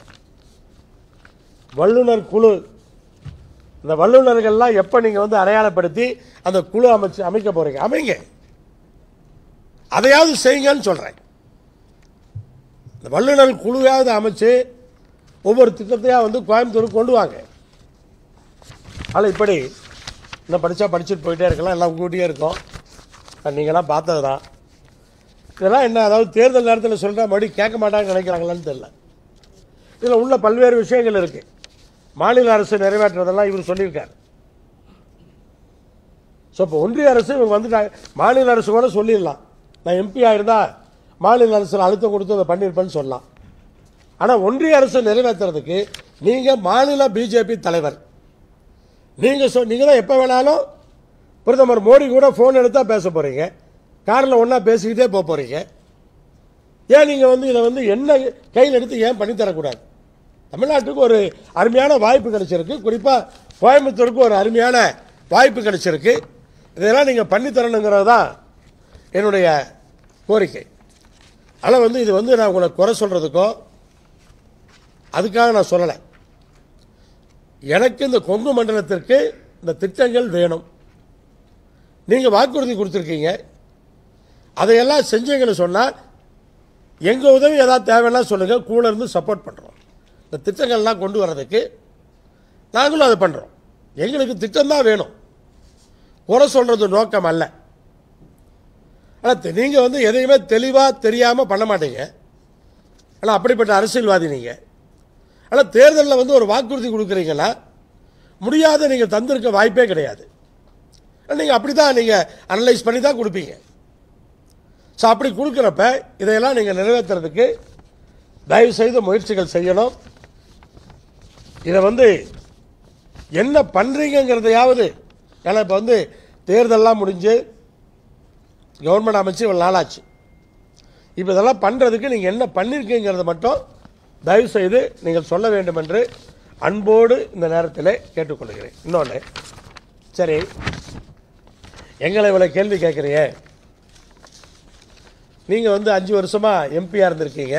வல்லுநர் குழு, இந்த வல்லுநர்கள்லாம் எப்ப நீங்க அடையாளப்படுத்தி அந்த குழு அமைக்க போறீங்க? அமைங்க, அதையாவது செய்யுங்கன்னு சொல்றேன். இந்த வல்லுநர் குழுவாவது அமைச்சு ஒவ்வொரு திட்டத்தையா கோயம்புத்தூருக்கு கொண்டு வாங்க. ஆனால் இப்படி இன்னும் படிச்சா படிச்சுட்டு போயிட்டே இருக்கலாம், எல்லாம் கூட்டியே இருக்கும். நீங்களாம் பார்த்தது தான். இதெல்லாம் என்ன, அதாவது தேர்தல் நேரத்தில் சொல்றா மறுபடியும் கேட்க மாட்டாங்கன்னு நினைக்கிறாங்களான்னு தெரியல. இதில் உள்ள பல்வேறு விஷயங்கள் இருக்கு. மாநில அரசு நிறைவேற்றுவதெல்லாம் இவர் சொல்லியிருக்காரு. ஸோ இப்போ ஒன்றிய அரசு இவங்க வந்துட்டாங்க. மாநில அரசு கூட சொல்லிடலாம், நான் எம்பி ஆயிருந்தா மாநில அரசு அழுத்தம் கொடுத்து அதை பண்ணியிருப்பேன்னு சொல்லலாம். ஆனால் ஒன்றிய அரசு நிறைவேற்றுறதுக்கு நீங்க மாநில பிஜேபி தலைவர், நீங்க தான் எப்போ வேணாலும் பிரதமர் மோடி கூட போன் எடுத்தா பேச போறீங்க, காரில் ஒன்னா பேசிக்கிட்டே போக போறீங்க. ஏன் நீங்க இதை என்ன கையில் எடுத்து ஏன் பண்ணி தரக்கூடாது? தமிழ்நாட்டுக்கு ஒரு அருமையான வாய்ப்பு கிடைச்சிருக்கு, குறிப்பா கோயம்புத்தூருக்கு ஒரு அருமையான வாய்ப்பு கிடைச்சிருக்கு. இதெல்லாம் நீங்க பண்ணி தரணுங்கிறது தான் என்னுடைய கோரிக்கை. ஆனால் இது நான் உங்களை குறை சொல்றதுக்கோ அதுக்காக நான் சொல்லலை. எனக்கு இந்த கொங்கு மண்டலத்திற்கு இந்த திட்டங்கள் வேணும். நீங்க வாக்குறுதி கொடுத்திருக்கீங்க, அதையெல்லாம் செஞ்சீங்கன்னு சொன்னா எங்க உதவி ஏதாவது தேவைன்னா சொல்லுங்க, கூட இருந்து சப்போர்ட் பண்றோம். இந்த திட்டங்கள்லாம் கொண்டு வர்றதுக்கு நாங்களும் அதை பண்றோம். எங்களுக்கு திட்டம் தான் வேணும், குறை சொல்றது நோக்கம் அல்ல. ஆனால் நீங்க எதையுமே தெளிவா தெரியாம பண்ண மாட்டீங்க. ஆனால் அப்படிப்பட்ட அரசியல்வாதி நீங்க. ஆனால் தேர்தலில் ஒரு வாக்குறுதி கொடுக்குறீங்கன்னா முடியாத நீங்க தந்திருக்க வாய்ப்பே கிடையாது. நீங்க அப்படிதான் நீங்க அனலைஸ் பண்ணி தான் கொடுப்பீங்க. ஸோ அப்படி கொடுக்குறப்ப இதையெல்லாம் நீங்க நிறைவேற்றுறதுக்கு தயவு செய்து முயற்சிகள் செய்யணும். இதை என்ன பண்றீங்கிறதையாவது, ஏன்னா இப்போ தேர்தலெல்லாம் முடிஞ்சு கவர்மெண்ட் அமைச்சு இவ்வளவு நாளாச்சு. இப்போ இதெல்லாம் பண்றதுக்கு நீங்க என்ன பண்ணிருக்கீங்கிறத மட்டும் தயவு செய்து நீங்கள் சொல்ல வேண்டும் என்று அன்போடு இந்த நேரத்தில் கேட்டுக்கொள்கிறேன். இன்னொன்று, சரி, எங்களை இவ்வளவு கேள்வி கேட்குறீங்க. நீங்க 5 வருஷமா எம்பியா இருந்திருக்கீங்க.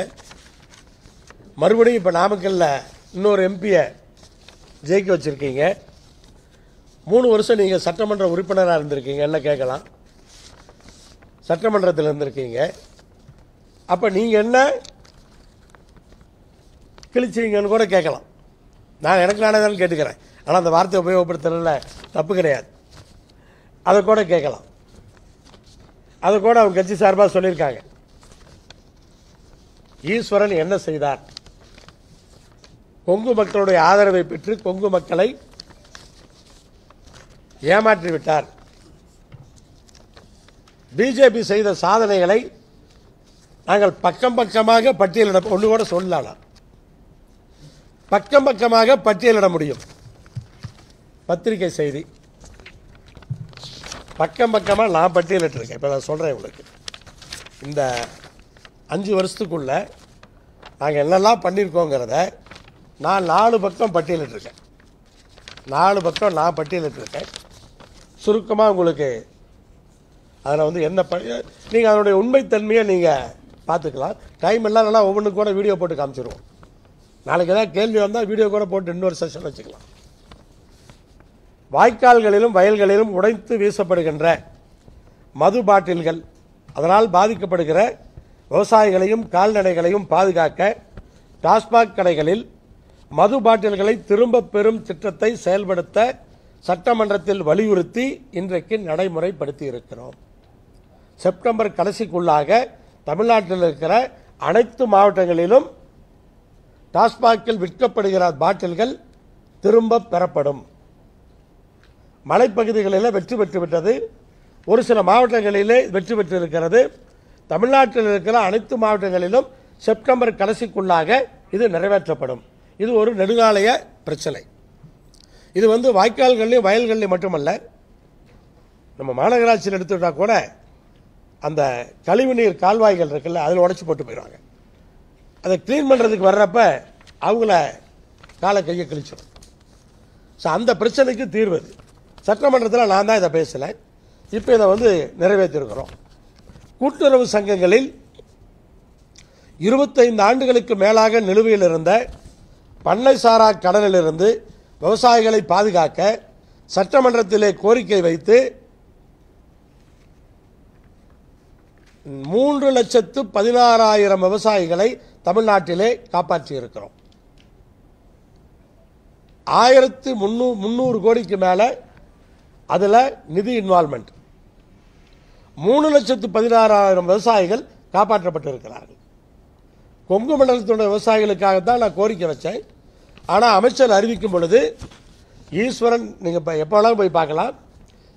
மறுபடியும் இப்ப நாமக்கல்ல இன்னொரு எம்பியை ஜெயிக்க வச்சிருக்கீங்க. 3 வருஷம் நீங்க சட்டமன்ற உறுப்பினராக இருந்திருக்கீங்க. என்ன கேட்கலாம்? சட்டமன்றத்தில் இருந்திருக்கீங்க. அப்போ நீங்கள் என்ன கிழிச்சிங்கன்னு கூட கேட்கலாம். நான் எனக்கு நானே தான் கேட்டுக்கிறேன். ஆனால் அந்த வார்த்தையை உபயோகப்படுத்துறதுல தப்பு கிடையாது. அதை கூட கேட்கலாம். அதை கூட அவங்க கட்சி சார்பாக சொல்லியிருக்காங்க. ஈஸ்வரன் என்ன செய்தார்? கொங்கு மக்களுடைய ஆதரவை பெற்று கொங்கு மக்களை ஏமாற்றிவிட்டார். பிஜேபி செய்த சாதனைகளை நாங்கள் பக்கம் பக்கமாக பட்டியலிட ஒன்று கூட சொல்லலாம். பக்கம் பக்கமாக பட்டியலிட முடியும். பத்திரிகை செய்தி பக்கம் பக்கமாக நான் பட்டியலிட்டிருக்கேன். இப்போ நான் சொல்கிறேன் உங்களுக்கு. இந்த 5 வருஷத்துக்குள்ள நாங்கள் என்னெல்லாம் பண்ணியிருக்கோங்கிறத நான் 4 பக்கம் பட்டியலிட்டிருக்கேன். 4 பக்கம் நான் பட்டியலிட்டிருக்கேன். சுருக்கமாக உங்களுக்கு அதில் வந்து என்ன நீங்கள் அதனுடைய உண்மைத்தன்மையை நீங்கள் பார்த்துக்கலாம். டைம் எல்லாம் நல்லா ஒவ்வொன்றுக்கு கூட வீடியோ போட்டு காமிச்சிருவோம். நாளைக்கு ஏதாவது கேள்வி வந்தால் வீடியோ கூட போட்டு இன்னொரு செஷன் வச்சுக்கலாம். வாய்க்கால்களிலும் வயல்களிலும் உடைத்து வீசப்படுகின்ற மது பாட்டில்கள், அதனால் பாதிக்கப்படுகிற விவசாயிகளையும் கால்நடைகளையும் பாதுகாக்க டாஸ்மாக் கடைகளில் மது பாட்டில்களை திரும்ப பெறும் திட்டத்தை செயல்படுத்த சட்டமன்றத்தில் வலியுறுத்தி இன்றைக்கு நடைமுறைப்படுத்தி இருக்கிறோம். செப்டம்பர் கடைசிக்குள்ளாக தமிழ்நாட்டில் இருக்கிற அனைத்து மாவட்டங்களிலும் டாஸ்மாகில் விற்கப்படுகிற பாட்டில்கள் திரும்ப பெறப்படும். மலைப்பகுதிகளில் வெற்றி பெற்றுவிட்டது. ஒரு சில மாவட்டங்களிலே வெற்றி பெற்றிருக்கிறது. தமிழ்நாட்டில் இருக்கிற அனைத்து மாவட்டங்களிலும் செப்டம்பர் கடைசிக்குள்ளாக இது நிறைவேற்றப்படும். இது ஒரு நெடுங்காலைய பிரச்சனை. இது வந்து வாய்க்கால்கள்லையும் வயல்கள்லையும் மட்டுமல்ல, நம்ம மாநகராட்சியில் எடுத்துக்கிட்டா கூட அந்த கழிவுநீர் கால்வாய்கள் இருக்குல்ல, அதில் உடைச்சி போட்டு போயிடுவாங்க. அதை க்ளீன் பண்ணுறதுக்கு வர்றப்ப அவங்கள காலை கையை கிழிச்சிடும். ஸோ அந்த பிரச்சனைக்கு தீர்வு சட்டமன்றத்தில் நான் தான் இதை பேசலை. இப்போ இதை வந்து நிறைவேற்றிருக்கிறோம். கூட்டுறவு சங்கங்களில் 25 ஆண்டுகளுக்கு மேலாக நிலுவையில் இருந்த பண்ணை சாரா கடனிலிருந்து விவசாயிகளை பாதுகாக்க சட்டமன்றத்திலே கோரிக்கை வைத்து 3,16,000 விவசாயிகளை தமிழ்நாட்டிலே காப்பாற்றி இருக்கிறோம். 1,300 கோடிக்கு மேல அதுல நிதி இன்வால்மெண்ட். 3,16,000 விவசாயிகள் காப்பாற்றப்பட்டிருக்கிறார்கள். கொங்கு மண்டலத்துடைய விவசாயிகளுக்காகத்தான் நான் கோரிக்கை வச்சேன். ஆனால் அமைச்சர் அறிவிக்கும் பொழுது ஈஸ்வரன், நீங்கள் எப்போ வேணாலும் போய் பார்க்கலாம்,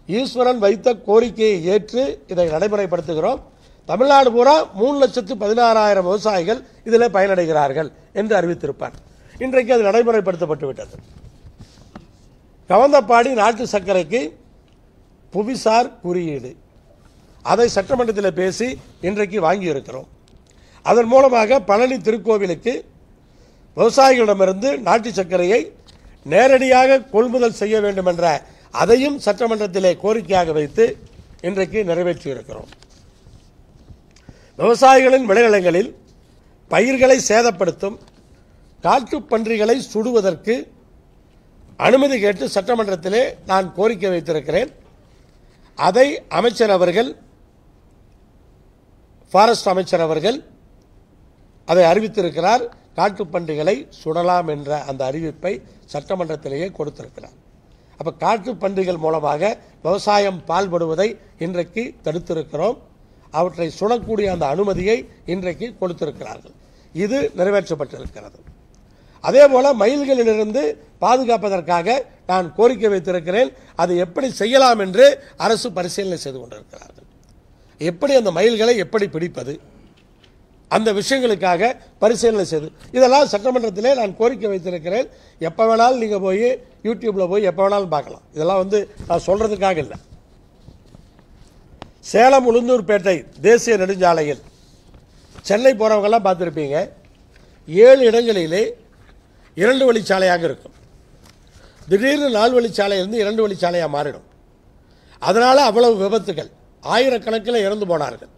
ஈஸ்வரன் வைத்த கோரிக்கையை ஏற்று இதை நடைமுறைப்படுத்துகிறோம். தமிழ்நாடு பூரா 3,16,000 விவசாயிகள் இதில் பயனடைகிறார்கள் என்று அறிவித்திருப்பார். இன்றைக்கு அது நடைமுறைப்படுத்தப்பட்டு விட்டது. கவந்தப்பாடி நாட்டு சர்க்கரைக்கு புவிசார் குறியீடு, அதை சட்டமன்றத்தில் பேசி இன்றைக்கு வாங்கி இருக்கிறோம். அதன் மூலமாக பழனி திருக்கோவிலுக்கு விவசாயிகளிடமிருந்து நாட்டு சர்க்கரையை நேரடியாக கொள்முதல் செய்ய வேண்டும் என்ற அதையும் சட்டமன்றத்திலே கோரிக்கையாக வைத்து இன்றைக்கு நிறைவேற்றி இருக்கிறோம். விவசாயிகளின் விளைநிலங்களில் பயிர்களை சேதப்படுத்தும் காட்டுப் பன்றிகளை சுடுவதற்கு அனுமதி கேட்டு சட்டமன்றத்திலே நான் கோரிக்கை வைத்திருக்கிறேன். அதை அமைச்சர் அவர்கள், ஃபாரஸ்ட் அமைச்சர் அவர்கள் அதை அறிவித்திருக்கிறார். காட்டுப்பன்றிகளை சுடலாம் என்ற அந்த அறிவிப்பை சட்டமன்றத்திலேயே கொடுத்திருக்கிறார். அப்ப காட்டுப்பன்றிகள் மூலமாக விவசாயம் பால்படுவதை இன்றைக்கு தடுத்திருக்கிறோம். அவற்றை சுடக்கூடிய அந்த அனுமதியை இன்றைக்கு கொடுத்திருக்கிறார்கள். இது நிறைவேற்றப்பட்டிருக்கிறது. அதே போல மயில்களிலிருந்து பாதுகாப்பதற்காக நான் கோரிக்கை வைத்திருக்கிறேன். அது எப்படி செய்யலாம் என்று அரசு பரிசீலனை செய்து கொண்டிருக்கிறார்கள். எப்படி அந்த மயில்களை எப்படி பிடிப்பது, அந்த விஷயங்களுக்காக பரிசீலனை செய்து இதெல்லாம் சட்டமன்றத்திலே நான் கோரிக்கை வைத்திருக்கிறேன். எப்போ வேணாலும் நீங்கள் போய் யூடியூப்ல போய் எப்போ வேணாலும் பார்க்கலாம். இதெல்லாம் வந்து நான் சொல்றதுக்காக இல்லை. சேலம் உளுந்தூர்பேட்டை தேசிய நெடுஞ்சாலையில் சென்னை போறவங்கெல்லாம் பார்த்துருப்பீங்க, 7 இடங்களிலே 2 வழிச்சாலையாக இருக்கும். திடீர்னு 4 வழிச்சாலையிலிருந்து 2 வழிச்சாலையாக மாறிடும். அதனால அவ்வளவு விபத்துகள், ஆயிரக்கணக்கில் இறந்து போனார்கள்.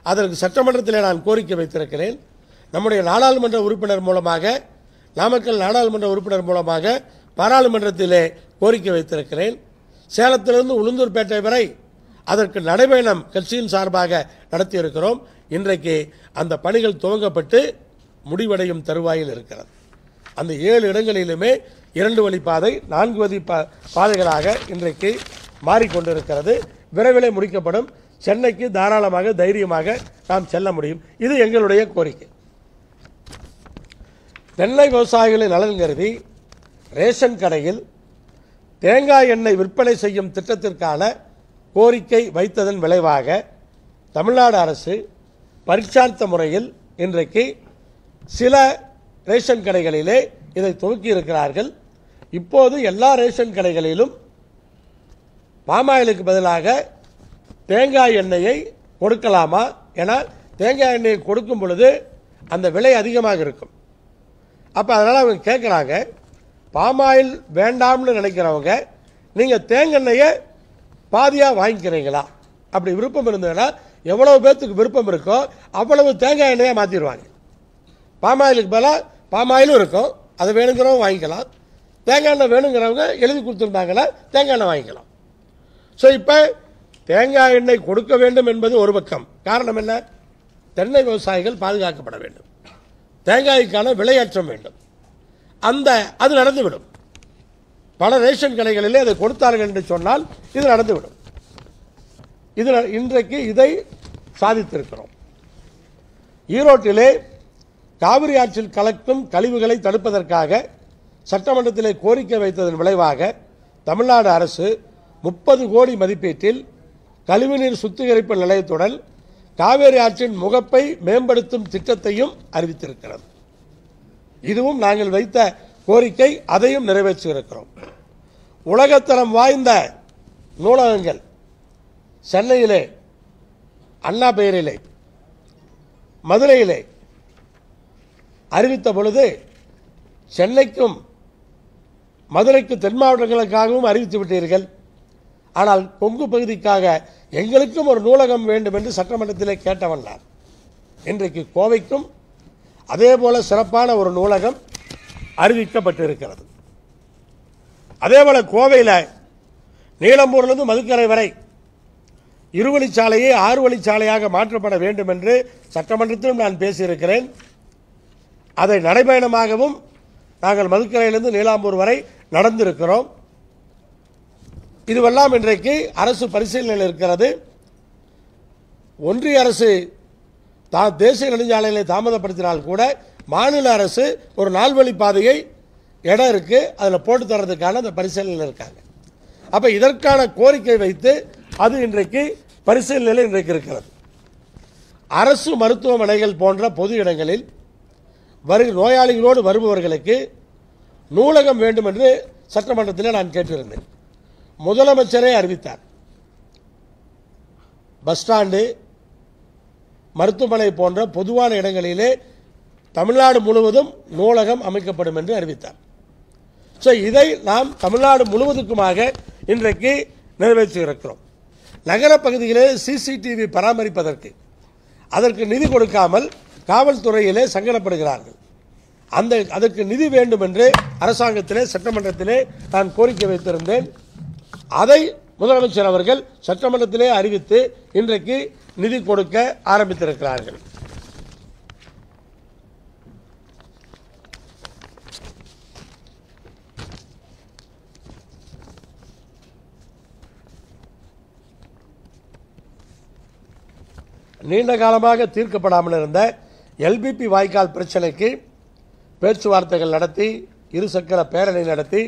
அதற்கு சட்டமன்றத்தில் நான் கோரிக்கை வைத்திருக்கிறேன். நம்முடைய நாடாளுமன்ற உறுப்பினர் மூலமாக, நாமக்கல் நாடாளுமன்ற உறுப்பினர் மூலமாக பாராளுமன்றத்திலே கோரிக்கை வைத்திருக்கிறேன். சேலத்திலிருந்து உளுந்தூர்பேட்டை வரை அதற்கு நடைபயணம் கட்சியின் சார்பாக நடத்தியிருக்கிறோம். இன்றைக்கு அந்த பணிகள் துவங்கப்பட்டு முடிவடையும் தருவாயில் இருக்கிறது. அந்த 7 இடங்களிலுமே 2 வழி பாதை 4 வழி பாதைகளாக இன்றைக்கு மாறிக்கொண்டிருக்கிறது. விரைவில் முடிக்கப்படும். சென்னைக்கு தாராளமாக தைரியமாக நாம் செல்ல முடியும். இது எங்களுடைய கோரிக்கை. தென்னை விவசாயிகளின் நலன் கருதி ரேஷன் கடையில் தேங்காய் எண்ணெய் விற்பனை செய்யும் திட்டத்திற்கான கோரிக்கை வைத்ததன் விளைவாக தமிழ்நாடு அரசு பரீட்சார்த்த முறையில் இன்றைக்கு சில ரேஷன் கடைகளிலே இதை துவக்கி இருக்கிறார்கள். இப்போது எல்லா ரேஷன் கடைகளிலும் பாமாயிலுக்கு பதிலாக தேங்காய் எண்ணெயை கொடுக்கலாமா? ஏன்னா தேங்காய் எண்ணெயை கொடுக்கும் பொழுது அந்த விலை அதிகமாக இருக்கும். அப்போ அதனால் அவங்க கேட்குறாங்க, பாமாயில் வேண்டாம்னு நினைக்கிறவங்க நீங்கள் தேங்காய் பாதியாக வாங்கிக்கிறீங்களா? அப்படி விருப்பம் இருந்ததுன்னா எவ்வளவு பேர்த்துக்கு விருப்பம் இருக்கோ அவ்வளவு தேங்காய் எண்ணெயாக மாற்றிடுவாங்க. பாமாயிலுக்கு பதிலாக பாமாயிலும் இருக்கும், அதை வேணுங்கிறவங்க வாங்கிக்கலாம். தேங்காய் எண்ணெய் வேணுங்கிறவங்க எழுதி கொடுத்துருந்தாங்கன்னா தேங்காய் எண்ணெய் வாங்கிக்கலாம். ஸோ இப்போ தேங்காய் எண்ணெய் கொடுக்க வேண்டும் என்பது ஒரு பக்கம். காரணம் என்ன? தென்னை விவசாயிகள் பாதுகாக்கப்பட வேண்டும், தேங்காய்க்கான விலையேற்றம் வேண்டும். அது நடந்துவிடும். பல ரேஷன் கடைகளிலே அதை கொடுத்தார்கள் என்று சொன்னால் இது நடந்துவிடும். இன்றைக்கு இதை சாதித்திருக்கிறோம். ஈரோட்டிலே காவிரி ஆற்றில் கலக்கும் கழிவுகளை தடுப்பதற்காக சட்டமன்றத்திலே கோரிக்கை வைத்ததன் விளைவாக தமிழ்நாடு அரசு 30 கோடி மதிப்பீட்டில் கழிவுநீர் சுத்திகரிப்பு நிலையத்துடன் காவிரி ஆற்றின் முகப்பை மேம்படுத்தும் திட்டத்தையும் அறிவித்திருக்கிறது. இதுவும் நாங்கள் வைத்த கோரிக்கை, அதையும் நிறைவேற்றியிருக்கிறோம். உலகத்தரம் வாய்ந்த நூலகங்கள் சென்னையிலே, அண்ணா பெயரிலே, மதுரையிலே அறிவித்த பொழுது சென்னைக்கும் மதுரைக்கு தென் மாவட்டங்களுக்காகவும் அறிவித்து விட்டீர்கள். ஆனால் கொங்கு பகுதிக்காக எங்களுக்கும் ஒரு நூலகம் வேண்டும் என்று சட்டமன்றத்திலே கேட்டவன் நான். இன்றைக்கு கோவைக்கும் அதே போல சிறப்பான ஒரு நூலகம் அறிவிக்கப்பட்டிருக்கிறது. அதே போல கோவையில் நீலம்பூரிலிருந்து மதுக்கரை வரை 2 வழிச்சாலையை 6 வழிச்சாலையாக மாற்றப்பட வேண்டும் என்று சட்டமன்றத்திலும் நான் பேசியிருக்கிறேன். அதை நடைபயணமாகவும் நாங்கள் மதுக்கரையிலிருந்து நீலாம்பூர் வரை நடந்திருக்கிறோம். இதுவெல்லாம் இன்றைக்கு அரசு பரிசீலனையில் இருக்கிறது. ஒன்றிய அரசு தேசிய நெடுஞ்சாலைகளை தாமதப்படுத்தினால் கூட மாநில அரசு ஒரு 4 வழி பாதையை இடம் இருக்கு, அதில் போட்டு தரதுக்கான அந்த பரிசீலனையில் இருக்காங்க. அப்ப இதற்கான கோரிக்கை வைத்து அது இன்றைக்கு பரிசீலனையில் இன்றைக்கு இருக்கிறது. அரசு மருத்துவமனைகள் போன்ற பொது இடங்களில் நோயாளிகளோடு வருபவர்களுக்கு நூலகம் வேண்டும் என்று சட்டமன்றத்தில் நான் கேட்டிருந்தேன். முதலமைச்சரே அறிவித்தார். பஸ் ஸ்டாண்டு, மருத்துவமனை போன்ற பொதுவான இடங்களிலே தமிழ்நாடு முழுவதும் நூலகம் அமைக்கப்படும் என்று அறிவித்தார். ஸோ இதை நாம் தமிழ்நாடு முழுவதுக்குமாக இன்றைக்கு நிறைவேற்றி இருக்கிறோம். நகர பகுதியிலே சிசிடிவி பராமரிப்பதற்கு அதற்கு நிதி கொடுக்காமல் காவல்துறையிலே சங்கடப்படுகிறார்கள். அதற்கு நிதி வேண்டும் என்று அரசாங்கத்திலே சட்டமன்றத்திலே நான் கோரிக்கை வைத்திருந்தேன். அதை முதலமைச்சர் அவர்கள் சட்டமன்றத்திலே அறிவித்து இன்றைக்கு நிதி கொடுக்க ஆரம்பித்திருக்கிறார்கள். நீண்ட காலமாக தீர்க்கப்படாமல் இருந்த எல்பிபி வாய்க்கால் பிரச்சனைக்கு பேச்சுவார்த்தைகள் நடத்தி, இருசக்கர பேரணி நடத்தி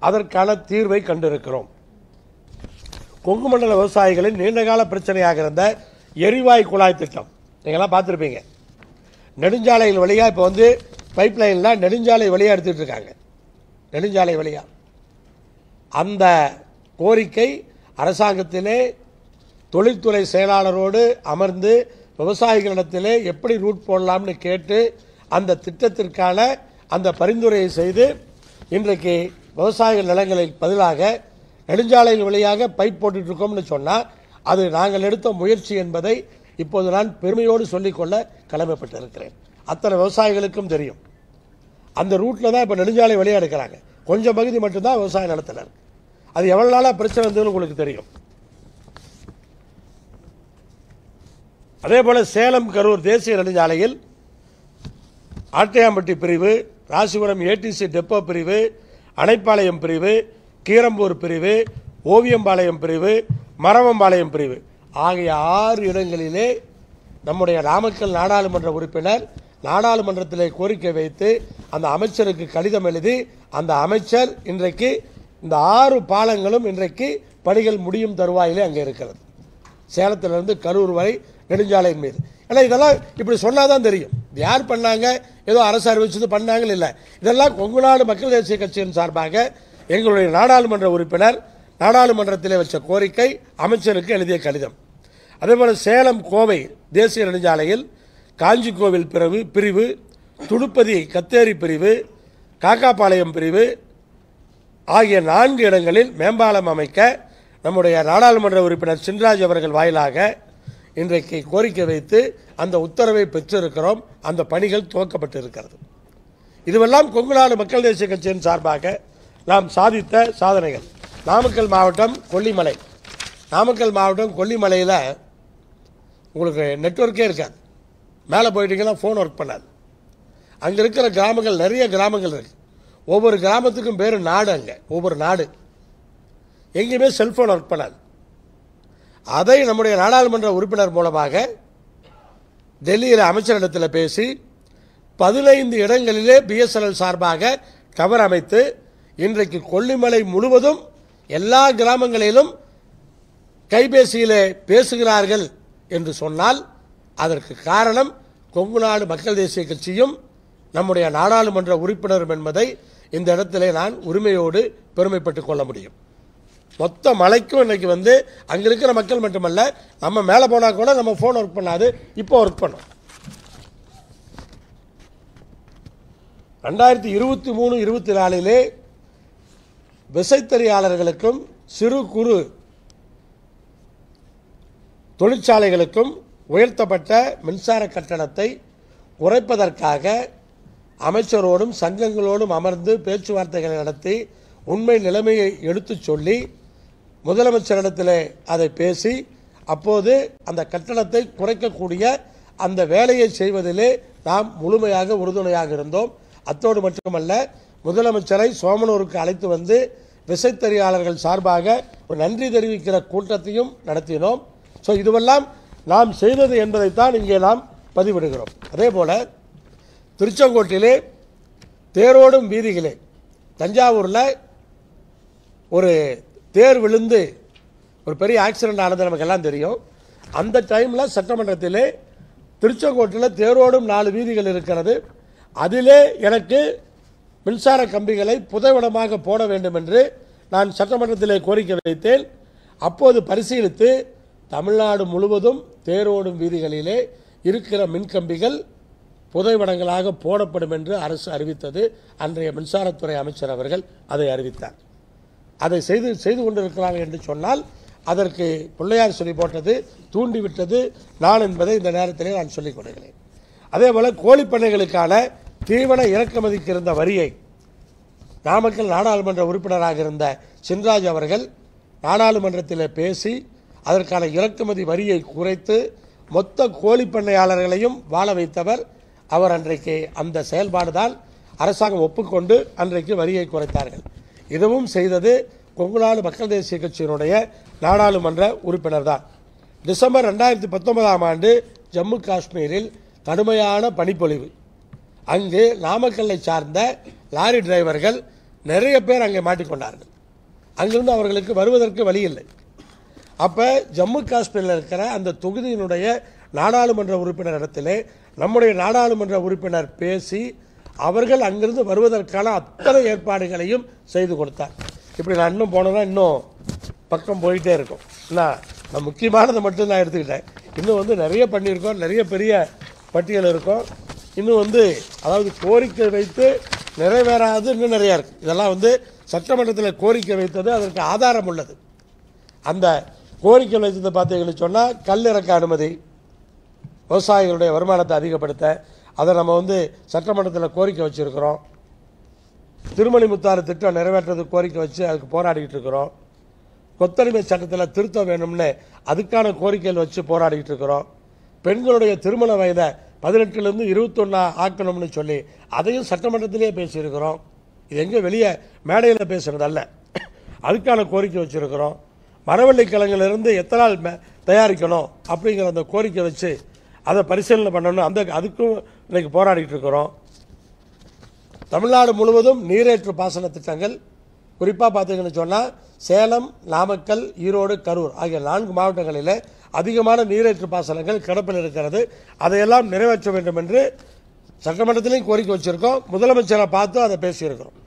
அதற்கான தீர்வை கண்டிருக்கிறோம். கொங்கு மண்டல விவசாயிகளின் நீண்டகால பிரச்சனையாக இருந்த எரிவாயு குழாய் திட்டம் நீங்களாம் பார்த்துருப்பீங்க. நெடுஞ்சாலைகள் வழியாக இப்போ பைப் லைன்லாம் நெடுஞ்சாலை வழியாக எடுத்துகிட்டு இருக்காங்க. நெடுஞ்சாலை வழியாக அந்த கோரிக்கை அரசாங்கத்திலே தொழில்துறை செயலாளரோடு அமர்ந்து விவசாயிகளிடத்திலே எப்படி ரூட் போடலாம்னு கேட்டு அந்த திட்டத்திற்கான அந்த பரிந்துரையை செய்து இன்றைக்கு விவசாய நிலங்களுக்கு பதிலாக நெடுஞ்சாலைகள் வழியாக பைப் போட்டுட்டு இருக்கோம்னு சொன்னால் அது நாங்கள் எடுத்த முயற்சி என்பதை இப்போது நான் பெருமையோடு சொல்லிக்கொள்ள கடமைப்பட்டிருக்கிறேன். அத்தனை விவசாயிகளுக்கும் தெரியும். அந்த ரூட்டில் தான் இப்போ நெடுஞ்சாலை வழியாக எடுக்கிறாங்க. கொஞ்சம் பகுதி மட்டும்தான் விவசாய நிலத்தில் இருக்கு. அது எவ்வளோ நாளாக பிரச்சனை இருந்ததுன்னு உங்களுக்கு தெரியும். அதே போல சேலம் கரூர் தேசிய நெடுஞ்சாலையில் ஆட்டையாம்பட்டி பிரிவு, ராசிபுரம் ஏடிசி டெப்போ பிரிவு, அணைப்பாளையம் பிரிவு, கீரம்பூர் பிரிவு, ஓவியம்பாளையம் பிரிவு, மரவம்பாளையம் பிரிவு ஆகிய 6 இடங்களிலே நம்முடைய நாமக்கல் நாடாளுமன்ற உறுப்பினர் நாடாளுமன்றத்திலே கோரிக்கை வைத்து அந்த அமைச்சருக்கு கடிதம் எழுதி அந்த அமைச்சர் இன்றைக்கு இந்த 6 பாலங்களும் இன்றைக்கு பணிகள் முடியும் தருவாயிலே அங்கே இருக்கிறது. சேலத்திலிருந்து கரூர் வரை நெடுஞ்சாலையின் மீது. ஏன்னா இதெல்லாம் இப்படி சொன்னாதான் தெரியும் யார் பண்ணாங்க, ஏதோ அரசு அறிவிச்சது பண்ணாங்கன்னு இல்லை. இதெல்லாம் கொங்கு நாடு மக்கள் தேசிய கட்சியின் சார்பாக எங்களுடைய நாடாளுமன்ற உறுப்பினர் நாடாளுமன்றத்திலே வச்ச கோரிக்கை, அமைச்சருக்கு எழுதிய கடிதம். அதேபோல சேலம் கோவை தேசிய நெடுஞ்சாலையில் காஞ்சிக்கோவில் பிரிவு, துடுப்பதி கத்தேரி பிரிவு, காக்காபாளையம் பிரிவு ஆகிய 4 இடங்களில் மேம்பாலம் அமைக்க நம்முடைய நாடாளுமன்ற உறுப்பினர் சின்ராஜ் அவர்கள் வாயிலாக இன்றைக்கு கோரிக்கை வைத்து அந்த உத்தரவை பெற்றிருக்கிறோம். அந்த பணிகள் துவக்கப்பட்டிருக்கிறது. இதுவெல்லாம் கொங்கு நாடு மக்கள் தேசிய கட்சியின் சார்பாக நாம் சாதித்த சாதனைகள். நாமக்கல் மாவட்டம் கொல்லிமலையில் உங்களுக்கு நெட்வொர்க்கே இருக்காது. மேலே போயிட்டீங்கன்னா ஃபோன் ஒர்க் பண்ணாது. அங்கே இருக்கிற கிராமங்கள், நிறைய கிராமங்கள் இருக்கு. ஒவ்வொரு கிராமத்துக்கும் பேர் நாடு. அங்கே ஒவ்வொரு நாடு எங்கேயுமே செல்போன் ஒர்க் பண்ணாது. அதை நம்முடைய நாடாளுமன்ற உறுப்பினர் மூலமாக டெல்லியில் அமைச்சரிடத்தில் பேசி 15 இடங்களிலே பிஎஸ்என்எல் சார்பாக டவர் அமைத்து இன்றைக்கு கொல்லிமலை முழுவதும் எல்லா கிராமங்களிலும் கைபேசியிலே பேசுகிறார்கள் என்று சொன்னால் அதற்கு காரணம் கொங்கு நாடு மக்கள் தேசிய கட்சியும் நம்முடைய நாடாளுமன்ற உறுப்பினரும் என்பதை இந்த இடத்திலே நான் உரிமையோடு பெருமைப்பட்டுக் கொள்ள முடியும். மொத்த மலைக்கும் இன்னைக்கு அங்க இருக்கிற மக்கள் மட்டுமல்ல, நம்ம மேலே போனா கூட நம்ம போன் ஒர்க் பண்ணாது, இப்போ ஒர்க் பண்ணும். 2023-24 விசைத்தறியாளர்களுக்கும் சிறு குறு தொழிற்சாலைகளுக்கும் உயர்த்தப்பட்ட மின்சார கட்டணத்தை குறைப்பதற்காக அமைச்சரோடும் சங்கங்களோடும் அமர்ந்து பேச்சுவார்த்தைகளை நடத்தி உண்மை நிலைமையை எடுத்துச் சொல்லி முதலமைச்சரிடத்தில் அதை பேசி அப்போது அந்த கட்டணத்தை குறைக்கக்கூடிய அந்த வேலையை செய்வதிலே நாம் முழுமையாக உறுதுணையாக இருந்தோம். அத்தோடு மட்டுமல்ல, முதலமைச்சரை சோமனூருக்கு அழைத்து வந்து விசைத்தறியாளர்கள் சார்பாக ஒரு நன்றி தெரிவிக்கிற கூட்டத்தையும் நடத்தினோம். ஸோ இதுவெல்லாம் நாம் செய்தது என்பதைத்தான் இங்கே நாம் பதிவிடுகிறோம். அதே போல திருச்செங்கோட்டிலே தேரோடும் வீதிகளே, தஞ்சாவூரில் ஒரு தேர் விழுந்து ஒரு பெரிய ஆக்சிடென்ட் ஆனது நமக்கு எல்லாம் தெரியும். அந்த டைமில் சட்டமன்றத்திலே திருச்செங்கோட்டில் தேரோடும் 4 வீதிகள் இருக்கிறது. அதிலே எனக்கு மின்சார கம்பிகளை புதைவடமாக போட வேண்டும் என்று நான் சட்டமன்றத்திலே கோரிக்கை வைத்தேன். அப்போது பரிசீலித்து தமிழ்நாடு முழுவதும் தேரோடும் வீதிகளிலே இருக்கிற மின்கம்பிகள் புதைவடங்களாக போடப்படும் என்று அரசு அறிவித்தது. அன்றைய மின்சாரத்துறை அமைச்சர் அவர்கள் அதை அறிவித்தார். அதை செய்து கொண்டிருக்கிறார்கள் என்று சொன்னால் அதற்கு பிள்ளையார் சொல்லி போட்டது, தூண்டிவிட்டது நான் என்பதை இந்த நேரத்திலே நான் சொல்லிக் கொடுக்கிறேன். அதே போல கோழிப்பண்ணைகளுக்கான தீவன இறக்குமதிக்கு இருந்த வரியை நாமக்கல் நாடாளுமன்ற உறுப்பினராக இருந்த சின்ராஜ் அவர்கள் நாடாளுமன்றத்தில் பேசி அதற்கான இறக்குமதி வரியை குறைத்து மொத்த கோழிப்பண்ணையாளர்களையும் வாழ வைத்தவர் அவர். அன்றைக்கு அந்த செயல்பாடுதான் அரசாங்கம் ஒப்புக்கொண்டு அன்றைக்கு வரியை குறைத்தார்கள். இதுவும் செய்தது கொங்கு நாடு மக்கள் தேசிய கட்சியினுடைய நாடாளுமன்ற உறுப்பினர் தான். டிசம்பர் 2019 ஜம்மு காஷ்மீரில் கடுமையான பனிப்பொழிவு. அங்கு நாமக்கல்லை சார்ந்த லாரி டிரைவர்கள் நிறைய பேர் அங்கே மாட்டிக்கொண்டார்கள். அங்கிருந்து அவர்களுக்கு வருவதற்கு வழி இல்லை. அப்போ ஜம்மு காஷ்மீரில் இருக்கிற அந்த தொகுதியினுடைய நாடாளுமன்ற உறுப்பினர் இடத்திலே நம்முடைய நாடாளுமன்ற உறுப்பினர் பேசி அவர்கள் அங்கிருந்து வருவதற்கான அத்தனை ஏற்பாடுகளையும் செய்து கொடுத்தார். இப்படி நான் இன்னும் போனோன்னா இன்னும் பக்கம் போயிட்டே இருக்கும். நான் முக்கியமானதை மட்டும் நான் எடுத்துக்கிட்டேன். இன்னும் நிறைய பண்ணியிருக்கோம், நிறைய பெரிய பட்டியல் இருக்கும். இன்னும் அதாவது கோரிக்கை வைத்து நிறைவேறாது இன்னும் நிறையா இருக்குது. இதெல்லாம் சட்டமன்றத்தில் கோரிக்கை வைத்தது, அதற்கு ஆதாரம் உள்ளது. அந்த கோரிக்கை வைத்ததை பார்த்தீங்கன்னு சொன்னால் கல் இறக்க அனுமதி, விவசாயிகளுடைய வருமானத்தை அதிகப்படுத்த அதை நம்ம சட்டமன்றத்தில் கோரிக்கை வச்சிருக்கிறோம். திருமணி முத்தாறு திட்டம் நிறைவேற்றுறதுக்கு கோரிக்கை வச்சு அதுக்கு போராடிக்கிட்டு இருக்கிறோம். கொத்தடிமை சட்டத்தில் திருத்தம் வேணும்னு அதுக்கான கோரிக்கைகள் வச்சு போராடிக்கிட்டு இருக்கிறோம். பெண்களுடைய திருமண வயதை 18லிருந்து 21 ஆக்கணும்னு சொல்லி அதையும் சட்டமன்றத்திலே பேசியிருக்கிறோம். இது எங்கே வெளியே மேடையில் பேசுகிறதல்ல, அதுக்கான கோரிக்கை வச்சுருக்கிறோம். மரவள்ளி கிழங்கிலிருந்து எத்தனால் தயாரிக்கணும் அப்படிங்கிற அந்த கோரிக்கை வச்சு அதை பரிசீலனை பண்ணணும். அதுக்கும் இன்னைக்கு போராடிட்டு இருக்கிறோம். தமிழ்நாடு முழுவதும் நீரேற்று பாசன திட்டங்கள் குறிப்பாக பார்த்தீங்கன்னு சொன்னால் சேலம், நாமக்கல், ஈரோடு, கரூர் ஆகிய 4 மாவட்டங்களில் அதிகமான நீரேற்று பாசனங்கள் கிடப்பில் இருக்கிறது. அதையெல்லாம் நிறைவேற்ற வேண்டும் என்று சட்டமன்றத்திலையும் கோரிக்கை வச்சிருக்கோம். முதலமைச்சரை பார்த்து அதை பேசியிருக்கிறோம்.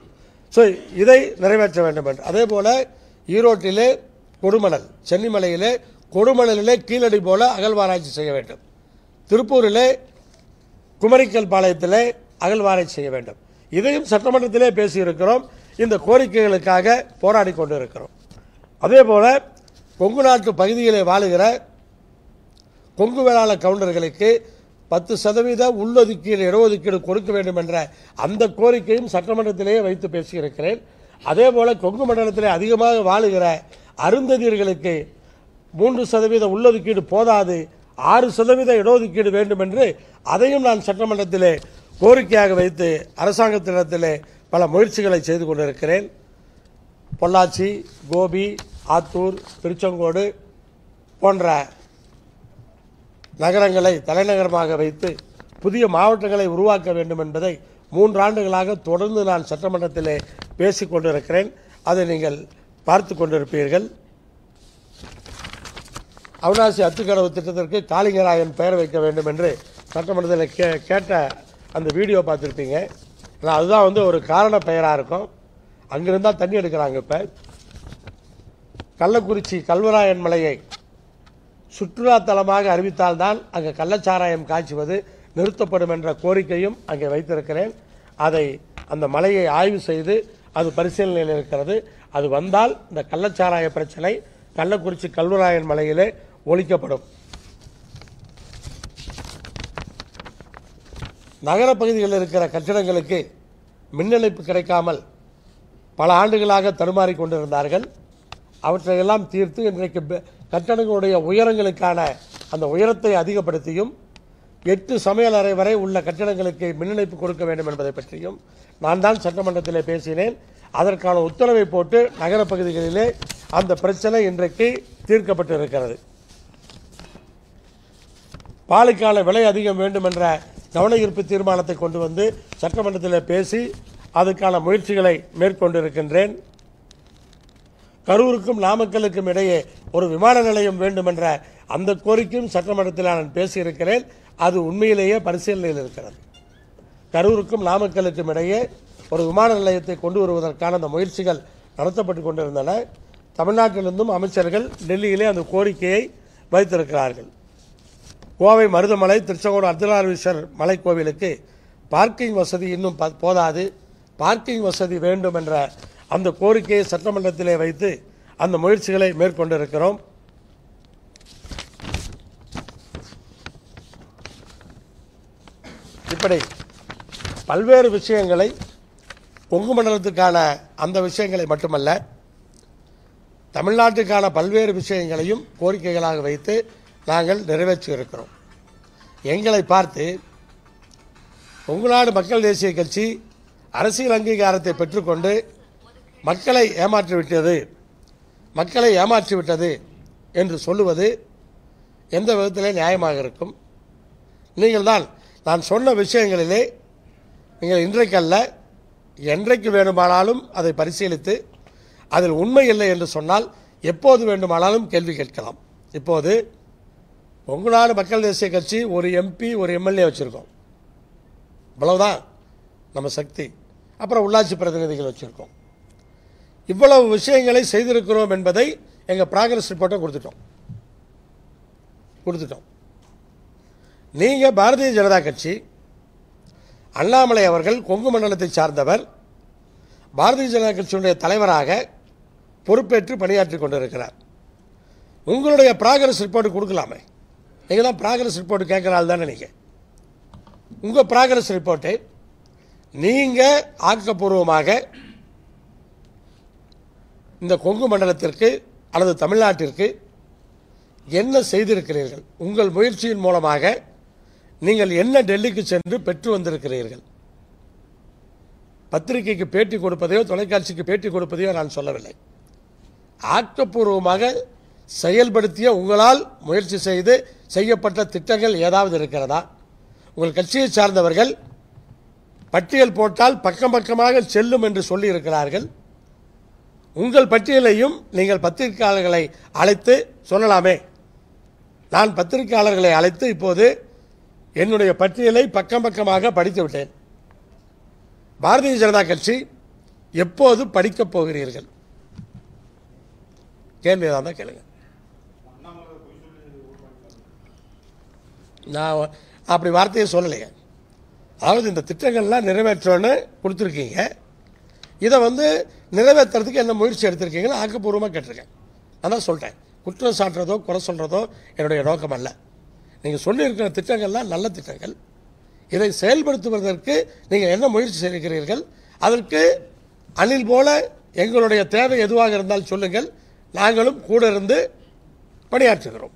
ஸோ இதை நிறைவேற்ற வேண்டும் என்று. அதே போல் ஈரோட்டிலே கொடுமணல், சென்னிமலையிலே கொடுமணலிலே கீழடி போல அகழ்வாராய்ச்சி செய்ய வேண்டும். திருப்பூரிலே குமரிக்கல் பாளையத்திலே அகழ்வாராய்ச்சி செய்ய வேண்டும். இதையும் சட்டமன்றத்திலே பேசியிருக்கிறோம். இந்த கோரிக்கைகளுக்காக போராடி கொண்டிருக்கிறோம். அதே போல கொங்கு நாட்டு பகுதியிலே வாழுகிற கொங்கு வேளாள கவுண்டர்களுக்கு 10% உள்ளொதுக்கீடு இடஒதுக்கீடு கொடுக்க வேண்டும் என்ற அந்த கோரிக்கையும் சட்டமன்றத்திலேயே வைத்து பேசியிருக்கிறேன். அதே போல கொங்கு மண்டலத்திலே அதிகமாக வாழுகிற அருந்ததியர்களுக்கு 3% உள்ளொதுக்கீடு போதாது, 6% இடஒதுக்கீடு வேண்டும் என்று அதையும் நான் சட்டமன்றத்திலே கோரிக்கையாக வைத்து அரசாங்கத்திடத்திலே பல முயற்சிகளை செய்து கொண்டிருக்கிறேன். பொள்ளாச்சி, கோபி, ஆத்தூர், திருச்செங்கோடு போன்ற நகரங்களை தலைநகரமாக வைத்து புதிய மாவட்டங்களை உருவாக்க வேண்டும் என்பதை 3 ஆண்டுகளாக தொடர்ந்து நான் சட்டமன்றத்திலே பேசிக் கொண்டிருக்கிறேன். அதை நீங்கள் பார்த்து கொண்டிருப்பீர்கள். அவிநாசி அத்துக்கடவு திட்டத்திற்கு காளிங்கராயன் பெயர் வைக்க வேண்டும் என்று சட்டமன்றத்தில் கேட்ட அந்த வீடியோ பார்த்துருப்பீங்க. அதுதான் ஒரு காரண பெயராக இருக்கும். அங்கிருந்தால் தண்ணி எடுக்கிறாங்க. இப்போ கள்ளக்குறிச்சி கல்வராயன் மலையை சுற்றுலா தலமாக அறிவித்தால்தான் அங்கே கள்ளச்சாராயம் காய்ச்சுவது நிறுத்தப்படும் என்ற கோரிக்கையும் அங்கே வைத்திருக்கிறேன். அதை அந்த மலையை ஆய்வு செய்து அது பரிசீலனையில் இருக்கிறது. அது வந்தால் இந்த கள்ளச்சாராய பிரச்சனை கள்ளக்குறிச்சி கல்வராயன் மலையிலே ஒழிக்கப்படும். நகர பகுதிகளில் இருக்கிற கட்டிடங்களுக்கு மின் இணைப்பு கிடைக்காமல் பல ஆண்டுகளாக தடுமாறிக் கொண்டிருந்தார்கள். அவற்றையெல்லாம் தீர்த்து இன்றைக்கு கட்டடங்களுடைய உயரங்களுக்கான அந்த உயரத்தை அதிகப்படுத்தியும் 8 சமையல் அறை வரை உள்ள கட்டிடங்களுக்கு மின் இணைப்பு கொடுக்க வேண்டும் என்பதை பற்றியும் நான் தான் சட்டமன்றத்திலே பேசினேன். அதற்கான உத்தரவை போட்டு நகர பகுதிகளிலே அந்த பிரச்சனை இன்றைக்கு தீர்க்கப்பட்டு இருக்கிறது. பாலுக்கான விலை அதிகம் வேண்டும் என்ற கவன ஈர்ப்பு தீர்மானத்தை கொண்டு வந்து சட்டமன்றத்தில் பேசி அதுக்கான முயற்சிகளை மேற்கொண்டிருக்கின்றேன். கரூருக்கும் நாமக்கலுக்கும் இடையே ஒரு விமான நிலையம் வேண்டும் என்ற அந்த கோரிக்கையும் சட்டமன்றத்தில் நான் பேசியிருக்கிறேன். அது உண்மையிலேயே பரிசீலனையில் இருக்கிறது. கரூருக்கும் நாமக்கலுக்கும் இடையே ஒரு விமான நிலையத்தை கொண்டு வருவதற்கான அந்த முயற்சிகள் நடத்தப்பட்டு கொண்டிருந்தன. தமிழ்நாட்டிலிருந்தும் அமைச்சர்கள் டெல்லியிலே அந்த கோரிக்கையை வைத்திருக்கிறார்கள். கோவை மருதமலை, திருச்செங்கோடு அர்த்தநாரீஸ்வரர் மலை கோவிலுக்கு பார்க்கிங் வசதி இன்னும் போதாது, பார்க்கிங் வசதி வேண்டும் என்ற அந்த கோரிக்கையை சட்டமன்றத்திலே வைத்து அந்த முயற்சிகளை மேற்கொண்டிருக்கிறோம். இப்படி பல்வேறு விஷயங்களை கொங்கு மண்டலத்துக்கான அந்த விஷயங்களை மட்டுமல்ல, தமிழ்நாட்டுக்கான பல்வேறு விஷயங்களையும் கோரிக்கைகளாக வைத்து நாங்கள் நிறைவேற்றி இருக்கிறோம். எங்களை பார்த்து கொங்கு நாடு மக்கள் தேசிய கட்சி அரசியல் அங்கீகாரத்தை பெற்றுக்கொண்டு மக்களை ஏமாற்றிவிட்டது என்று சொல்லுவது எந்த விதத்திலே நியாயமாக இருக்கும்? நீங்கள் தான் நான் சொன்ன விஷயங்களிலே நீங்கள் இன்றைக்கல்ல என்றைக்கு வேண்டுமானாலும் அதை பரிசீலித்து அதில் உண்மை இல்லை என்று சொன்னால் எப்போது வேண்டுமானாலும் கேள்வி கேட்கலாம். இப்போது கொங்கு நாடு மக்கள் தேசிய கட்சி ஒரு எம்பி ஒரு எம்எல்ஏ வச்சுருக்கோம், இவ்வளவுதான் நம்ம சக்தி. அப்புறம் உள்ளாட்சி பிரதிநிதிகள் வச்சுருக்கோம். இவ்வளவு விஷயங்களை செய்திருக்கிறோம் என்பதை எங்கள் ப்ராக்ரஸ் ரிப்போர்ட்டை கொடுத்துட்டோம். நீங்கள் பாரதிய ஜனதா கட்சி, அண்ணாமலை அவர்கள் கொங்கு மண்டலத்தை சார்ந்தவர், பாரதிய ஜனதா கட்சியினுடைய தலைவராக பொறுப்பேற்று பணியாற்றி கொண்டிருக்கிறார். உங்களுடைய ப்ராக்ரஸ் ரிப்போர்ட் கொடுக்கலாமே. நீங்கள் தான் ப்ராக்ரஸ் ரிப்போர்ட் கேட்குறாள் தானே. நீங்கள் உங்கள் ப்ராக்ரஸ் ரிப்போர்ட்டை நீங்கள் ஆக்கப்பூர்வமாக இந்த கொங்கு மண்டலத்திற்கு அல்லது தமிழ்நாட்டிற்கு என்ன செய்திருக்கிறீர்கள்? உங்கள் முயற்சியின் மூலமாக நீங்கள் என்ன டெல்லிக்கு சென்று பெற்று வந்திருக்கிறீர்கள்? பத்திரிகைக்கு பேட்டி கொடுப்பதையோ தொலைக்காட்சிக்கு பேட்டி கொடுப்பதையோ நான் சொல்லவில்லை. ஆக்கப்பூர்வமாக செயல்படுத்திய உங்களால் முயற்சி செய்து செய்யப்பட்ட திட்டங்கள் ஏதாவது இருக்கிறதா? உங்கள் கட்சியை சார்ந்தவர்கள் பட்டியல் போட்டால் பக்கம் பக்கமாக செல்லும் என்று சொல்லி இருக்கிறார்கள். உங்கள் பட்டியலையும் நீங்கள் பத்திரிகையாளர்களை அழைத்து சொல்லலாமே. நான் பத்திரிகையாளர்களை அழைத்து இப்போது என்னுடைய பட்டியலை பக்கம் பக்கமாக படித்து விட்டேன். பாரதிய ஜனதா கட்சி எப்போது படிக்கப் போகிறீர்கள்? கேள்வி ஏதாவது தான் கேளுங்க. நான் அப்படி வார்த்தையை சொல்லலைங்க. அதாவது இந்த திட்டங்கள்லாம் நிறைவேற்றோன்னு கொடுத்துருக்கீங்க, இதை நிறைவேற்றுறதுக்கு என்ன முயற்சி எடுத்திருக்கீங்கன்னு ஆக்கப்பூர்வமாக கேட்டிருக்கேன். அதான் சொல்லிட்டேன். குற்றம் சாட்டுறதோ குறை சொல்கிறதோ என்னுடைய நோக்கம் அல்ல. நீங்கள் சொல்லியிருக்கிற திட்டங்கள்லாம் நல்ல திட்டங்கள். இதை செயல்படுத்துவதற்கு நீங்கள் என்ன முயற்சி செய்கிறீர்கள்? அதற்கு அணில் போல எங்களுடைய தேவை எதுவாக இருந்தால் சொல்லுங்கள், நாங்களும் கூட இருந்து பணியாற்றுகிறோம்.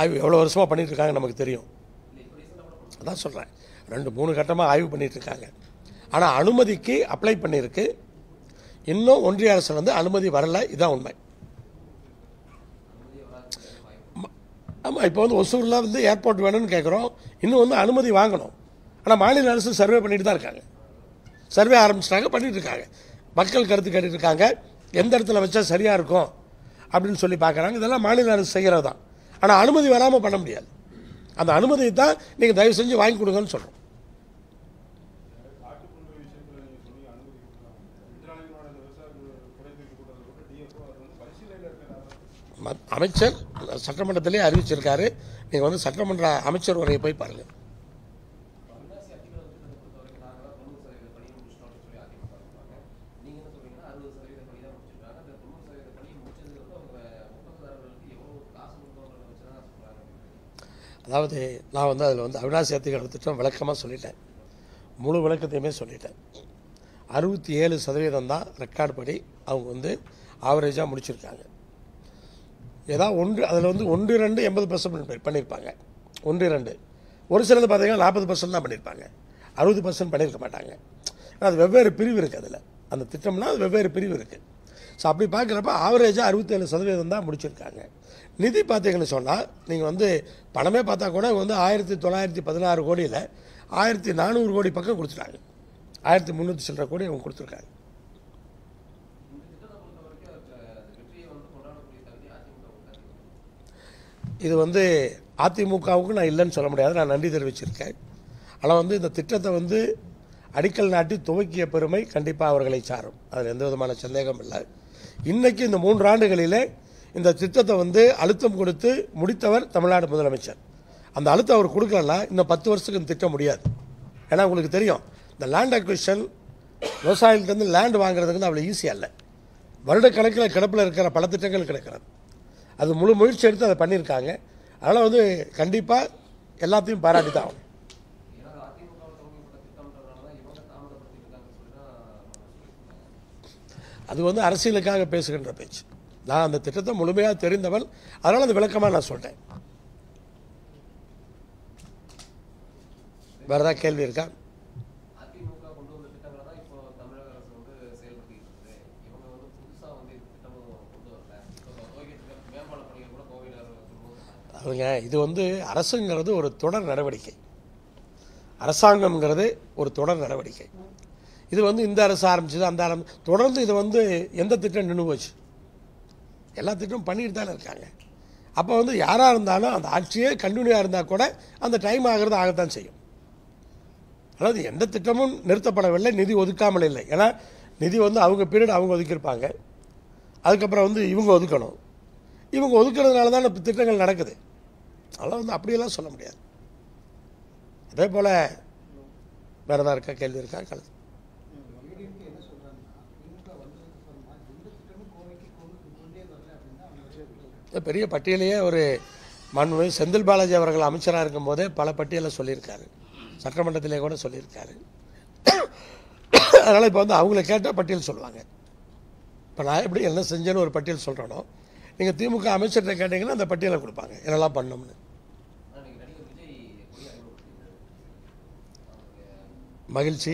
ஆய்வு எவ்வளோ வருஷமாக பண்ணிட்டு இருக்காங்க நமக்கு தெரியும். அதான் சொல்கிறேன், 2-3 கட்டமாக ஆய்வு பண்ணிட்டு இருக்காங்க. ஆனால் அனுமதிக்கு அப்ளை பண்ணியிருக்கு. இன்னும் ஒன்றிய அரசு அனுமதி வரல. இதுதான் உண்மை. ஆமாம், இப்போ ஒசூரில் ஏர்போர்ட் வேணும்னு கேட்குறோம். இன்னும் அனுமதி வாங்கணும். ஆனால் மாநில அரசு சர்வே பண்ணிட்டு தான் இருக்காங்க. சர்வே ஆரம்பிச்சிட்டாங்க, பண்ணிட்டு இருக்காங்க. மக்கள் கருத்து கேட்டுட்டு இருக்காங்க. எந்த இடத்துல வச்சா சரியாக இருக்கும் அப்படின்னு சொல்லி பார்க்குறாங்க. இதெல்லாம் மாநில அரசு செய்கிறது தான். ஆனால் அனுமதி வராமல் பண்ண முடியாது. அந்த அனுமதியை தான் நீங்கள் தயவு செஞ்சு வாங்கி கொடுங்கன்னு சொல்கிறோம். அமைச்சர் சட்டமன்றத்திலே அறிவிச்சிருக்காரு. நீங்கள் சட்டமன்ற அமைச்சர் வரையை போய் பாருங்கள். அதாவது நான் அதில் அவிநாசி அத்திகட திட்டம் விளக்கமாக சொல்லிட்டேன். முழு விளக்கத்தையுமே சொல்லிட்டேன். 67% தான் ரெக்கார்டு படி அவங்க ஆவரேஜாக முடிச்சிருக்காங்க. ஏதாவது ஒன்று அதில் 1-2 80% பண்ணியிருப்பாங்க. 1-2 ஒரு சிலது பார்த்தீங்கன்னா 40% தான் பண்ணியிருப்பாங்க. 60% பண்ணியிருக்க மாட்டாங்க. அது வெவ்வேறு பிரிவு இருக்குது. அதில் அந்த திட்டம்னா அது வெவ்வேறு பிரிவு இருக்குது. ஸோ அப்படி பார்க்குறப்ப ஆவரேஜாக 67% தான் முடிச்சிருக்காங்க. நிதி பார்த்தீங்கன்னு சொன்னால் நீங்கள் பணமே பார்த்தா கூட 1916 கோடியில் 1400 கோடி பக்கம் கொடுத்துட்டாங்க. 1300 சில்லற கோடி அவங்க கொடுத்துருக்காங்க. இது அதிமுகவுக்கு நான் இல்லைன்னு சொல்ல முடியாது. நான் நன்றி தெரிவிச்சிருக்கேன். ஆனால் இந்த திட்டத்தை அடிக்கல் நாட்டி துவக்கிய பெருமை கண்டிப்பாக அவர்களை சாரும். அதில் எந்த விதமான சந்தேகம் இல்லை. இன்றைக்கி இந்த 3 ஆண்டுகளிலே இந்த திட்டத்தை அழுத்தம் கொடுத்து முடித்தவர் தமிழ்நாடு முதலமைச்சர். அந்த அழுத்தம் அவர் கொடுக்கலன்னா இன்னும் 10 வருஷத்துக்கு இந்த திட்டம் முடியாது. ஏன்னா உங்களுக்கு தெரியும், இந்த லேண்ட் அக்விஷன் விவசாயிகிட்டேருந்து லேண்ட் வாங்குறதுக்கு அவ்வளோ ஈஸியாக இல்லை. வருடக்கணக்கில் கிடப்பில் இருக்கிற பல திட்டங்கள் கிடைக்கிறது. அது முழு முயற்சி எடுத்து அதை பண்ணியிருக்காங்க. அதனால் கண்டிப்பாக எல்லாத்தையும் பாராட்டி தான் ஆகும். அது அரசியலுக்காக பேசுகின்ற பேச்சு. நான் அந்த திட்டத்தை முழுமையாக தெரிந்தவன். அதனால் அந்த விளக்கமாக நான் சொல்லிட்டேன். வேறு ஏதாவது கேள்வி இருக்கா? அதுங்க இது அரசுங்கிறது ஒரு தொடர் நடவடிக்கை. அரசாங்கம்ங்கிறது ஒரு தொடர் நடவடிக்கை. இது இந்த அரசு ஆரம்பிச்சது, அந்த தொடர்ந்து இது எந்த திட்டம் நின்று போச்சு? எல்லா திட்டமும் பண்ணிட்டு தானே இருக்காங்க. அப்போ யாராக இருந்தாலும் அந்த ஆட்சியே கண்டினியூவாக இருந்தால் கூட அந்த டைம் ஆகிறது ஆகத்தான் செய்யும். அதாவது எந்த திட்டமும் நிறுத்தப்படவில்லை, நிதி ஒதுக்காமல் இல்லை. ஏன்னா நிதி அவங்க பீரியட் அவங்க ஒதுக்கியிருப்பாங்க, அதுக்கப்புறம் இவங்க ஒதுக்கணும். இவங்க ஒதுக்கிறதுனால தான் இப்போ திட்டங்கள் நடக்குது. அதெல்லாம் அப்படியெல்லாம் சொல்ல முடியாது. அதே போல் வேறு ஏதாவது இருக்கா? கேள்வி இருக்கா? கலந்து பெரிய பட்டியலையே ஒரு மாண்புமிகு செந்தில் பாலாஜி அவர்கள் அமைச்சராக இருக்கும்போதே பல பட்டியலை சொல்லியிருக்காரு. சட்டமன்றத்திலே கூட சொல்லியிருக்காரு. அதனால் இப்போ வந்து அவங்கள கேட்டால் பட்டியல் சொல்லுவாங்க. இப்போ நான் எப்படி என்ன செஞ்சேன்னு ஒரு பட்டியல் சொல்கிறேனோ, நீங்கள் திமுக அமைச்சர்கிட்ட கேட்டிங்கன்னா அந்த பட்டியலை கொடுப்பாங்க என்னெல்லாம் பண்ணோம்னு. மகிழ்ச்சி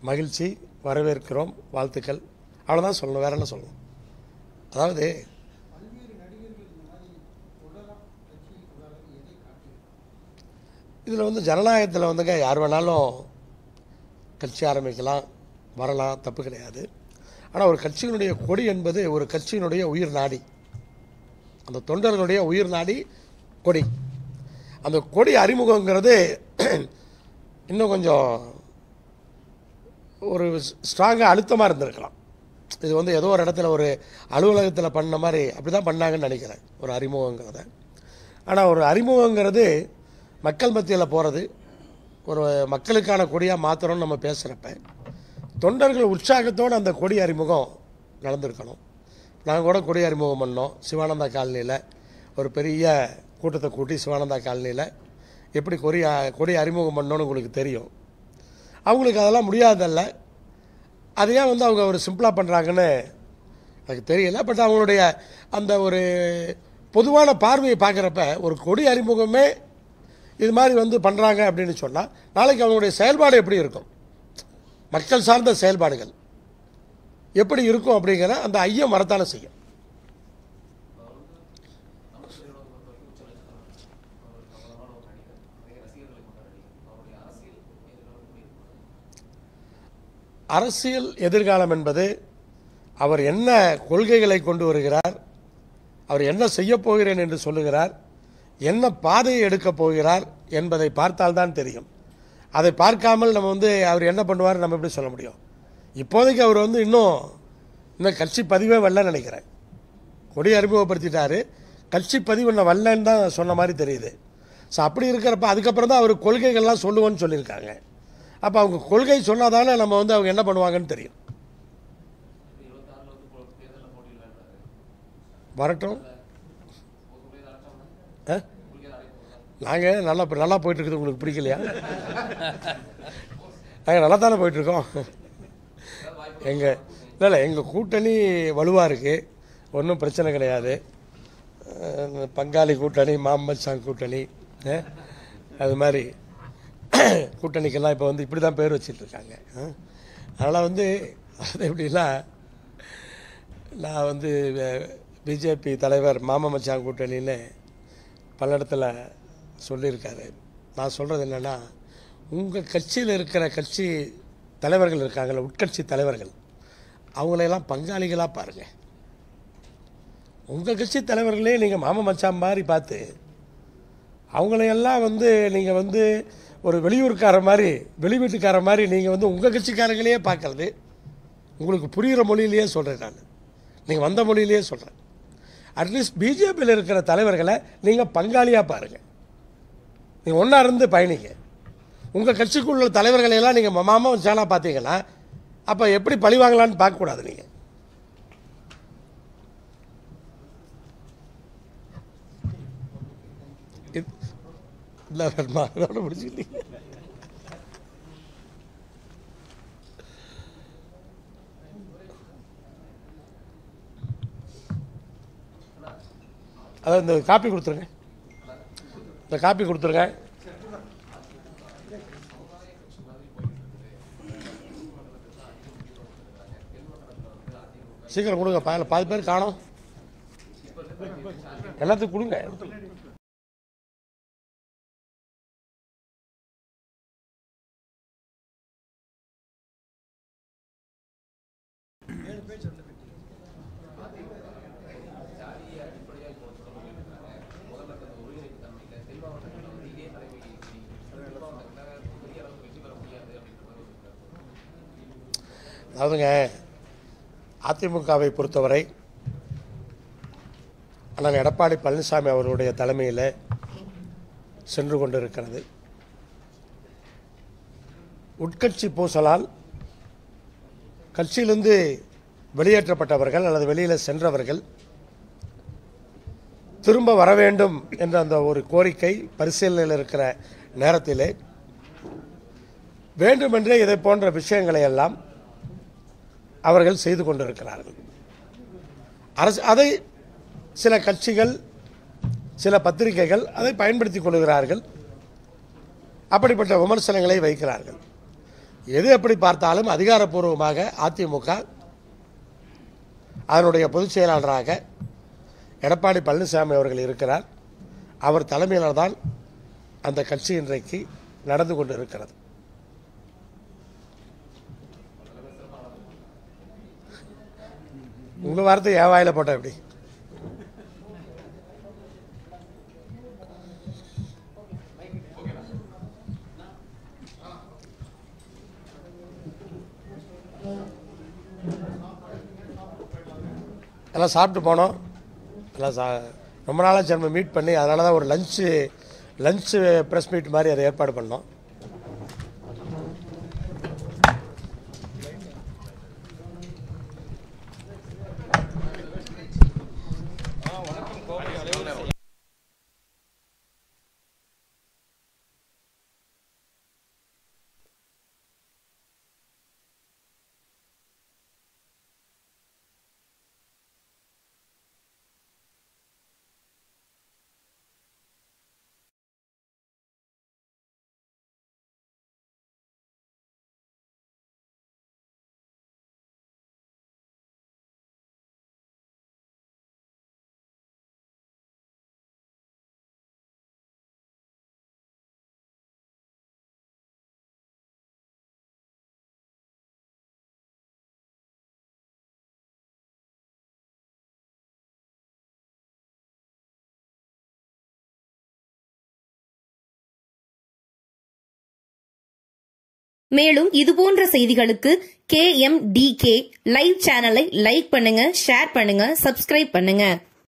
மகிழ்ச்சி, வரவேற்கிறோம், வாழ்த்துக்கள், அவ்வளோதான் சொல்லணும், வேற என்ன சொல்லணும். அதாவது இதில் வந்து ஜனநாயகத்தில் வந்துங்க யார் வேணாலும் கட்சி ஆரம்பிக்கலாம், வரலாம், தப்பு கிடையாது. ஆனால் ஒரு கட்சியினுடைய கொடி என்பது ஒரு கட்சியினுடைய உயிர் நாடி, அந்த தொண்டர்களுடைய உயிர் நாடி கொடி. அந்த கொடி அறிமுகங்கிறது இன்னும் கொஞ்சம் ஒரு ஸ்ட்ராங்காக அழுத்தமாக இருந்திருக்கலாம். இது வந்து ஏதோ ஒரு இடத்துல ஒரு அலுவலகத்தில் பண்ண மாதிரி அப்படி தான் பண்ணாங்கன்னு நினைக்கிறேன் ஒரு அறிமுகங்கிறத. ஆனால் ஒரு அறிமுகங்கிறது மக்கள் மத்தியில் போகிறது, ஒரு மக்களுக்கான கொடியாக மாத்திரம்னு நம்ம பேசுகிறப்ப தொண்டர்கள் உற்சாகத்தோடு அந்த கொடி அறிமுகம் நடந்திருக்கணும். நாங்கள் கூட கொடி அறிமுகம் பண்ணோம் சிவானந்தா காலனியில். ஒரு பெரிய கூட்டத்தை கூட்டி சிவானந்தா காலனியில் எப்படி கொடி அறிமுகம் பண்ணோன்னு உங்களுக்கு தெரியும். அவங்களுக்கு அதெல்லாம் முடியாதல்ல, அது ஏன் வந்து அவங்க ஒரு சிம்பிளாக பண்ணுறாங்கன்னு எனக்கு தெரியல. பட் அவங்களுடைய அந்த ஒரு பொதுவான பார்வையை பார்க்குறப்ப ஒரு கொடி அறிமுகமே இது மாதிரி வந்து பண்ணுறாங்க அப்படின்னு சொன்னால் நாளைக்கு அவங்களுடைய செயல்பாடு எப்படி இருக்கும், மக்கள் சார்ந்த செயல்பாடுகள் எப்படி இருக்கும் அப்படிங்கிற அந்த ஐயம் வரத்தானே செய்யும். அரசியல் எதிர்காலம் என்பது அவர் என்ன கொள்கைகளை கொண்டு வருகிறார், அவர் என்ன செய்ய போகிறேன் என்று சொல்லுகிறார், என்ன பாதையை எடுக்கப் போகிறார் என்பதை பார்த்தால்தான் தெரியும். அதை பார்க்காமல் நம்ம வந்து அவர் என்ன பண்ணுவார் நம்ம எப்படி சொல்ல முடியும். இப்போதைக்கு அவர் வந்து இன்னும் கட்சி பதிவே வரலன்னு நினைக்கிறேன். கொடி அறிமுகப்படுத்திட்டாரு, கட்சி பதிவு இன்னும் வரலன்னு தான் சொன்ன மாதிரி தெரியுது. ஸோ அப்படி இருக்கிறப்ப அதுக்கப்புறம் தான் அவர் கொள்கைகள்லாம் சொல்லுவோன்னு சொல்லியிருக்காங்க. அப்போ அவங்க கொள்கை சொன்னால் தானே நம்ம வந்து அவங்க என்ன பண்ணுவாங்கன்னு தெரியும். வரட்டும், நாங்கள் நல்லா போயிட்டுருக்குது, உங்களுக்கு பிடிக்கலையா? நாங்கள் நல்லா தானே போயிட்டுருக்கோம். இல்லை எங்கள் கூட்டணி வலுவாக இருக்குது, ஒன்றும் பிரச்சனை கிடையாது. பங்காளி கூட்டணி, மாமச்சான் கூட்டணி, அது மாதிரி கூட்டணிக்கெல்லாம் இப்போ வந்து இப்படி தான் பேர் வச்சிட்ருக்காங்க. அதனால் வந்து அது எப்படின்னா, நான் வந்து பிஜேபி தலைவர் மாமச்சான் கூட்டணின்னு பல இடத்துல சொல்லியிருக்காரு. நான் சொல்கிறது என்னென்னா, உங்கள் கட்சியில் இருக்கிற கட்சி தலைவர்கள் இருக்காங்கள, உட்கட்சி தலைவர்கள், அவங்களையெல்லாம் பங்காளிகளாக பாருங்கள். உங்கள் கட்சி தலைவர்களே நீங்கள் மாமச்சான் மாதிரி பார்த்து அவங்களையெல்லாம் வந்து நீங்கள் வந்து ஒரு வெளியூர்கார மாதிரி, வெளி வீட்டுக்கார மாதிரி நீங்கள் வந்து உங்கள் கட்சிக்காரங்களையே பார்க்கறது உங்களுக்கு புரிகிற மொழியிலேயே சொல்கிறேன். நான் நீங்கள் வந்த மொழியிலேயே சொல்கிறேன். அட்லீஸ்ட் பிஜேபியில் இருக்கிற தலைவர்களை நீங்கள் பங்காளியாக பாருங்கள், நீங்கள் ஒன்றா இருந்து பயணிங்க. உங்கள் கட்சிக்குள்ள தலைவர்களையெல்லாம் நீங்கள் மாமா வச்சானா பார்த்தீங்கன்னா அப்போ எப்படி பழிவாங்கலான்னு பார்க்கக்கூடாது. நீங்கள் இல்லை அதோட முடிச்சுக்கிட்டீங்க. அதான் இந்த காப்பி கொடுத்துருங்க, இந்த காப்பி கொடுத்துருங்க. சீக்கிரம் கொடுங்க, பாதி பேர் காணோம், எல்லாத்துக்கும் கொடுங்க. அதாவதுங்க, அதிமுகவை பொறுத்தவரை அண்ணன் எடப்பாடி பழனிசாமி அவருடைய தலைமையில் சென்று கொண்டிருக்கிறது. உட்கட்சி பூசலால் கட்சியிலிருந்து வெளியேற்றப்பட்டவர்கள் அல்லது வெளியில் சென்றவர்கள் திரும்ப வர வேண்டும் என்ற அந்த ஒரு கோரிக்கை பரிசீலனையில் இருக்கிற நேரத்திலே வேண்டுமென்றே இதை போன்ற விஷயங்களை எல்லாம் அவர்கள் செய்து கொண்டிருக்கிறார்கள். அதை சில கட்சிகள், சில பத்திரிகைகள் அதை பயன்படுத்திக் கொள்கிறார்கள். அப்படிப்பட்ட விமர்சனங்களை வைக்கிறார்கள். எது எப்படி பார்த்தாலும் அதிகாரப்பூர்வமாக அதிமுக அதனுடைய பொதுச் செயலாளராக எடப்பாடி பழனிசாமி அவர்கள் இருக்கிறார். அவர் தலைமையில் தான் அந்த கட்சி இன்றைக்கு நடந்து கொண்டு இருக்கிறது. உங்க வார்த்தை என் வாயில போட்ட எப்படி? எல்லாம் சாப்பிட்டு போனோம். எல்லாம் ரொம்ப நாளாக நம்ம மீட் பண்ணி அதனால தான் ஒரு லஞ்சு ப்ரெஸ் மீட் மாதிரி அதை ஏற்பாடு பண்ணோம். மேலும் இதுபோன்ற செய்திகளுக்கு KMDK லைவ் சேனலை லைக் பண்ணுங்க, ஷேர் பண்ணுங்க, சப்ஸ்கிரைப் பண்ணுங்க.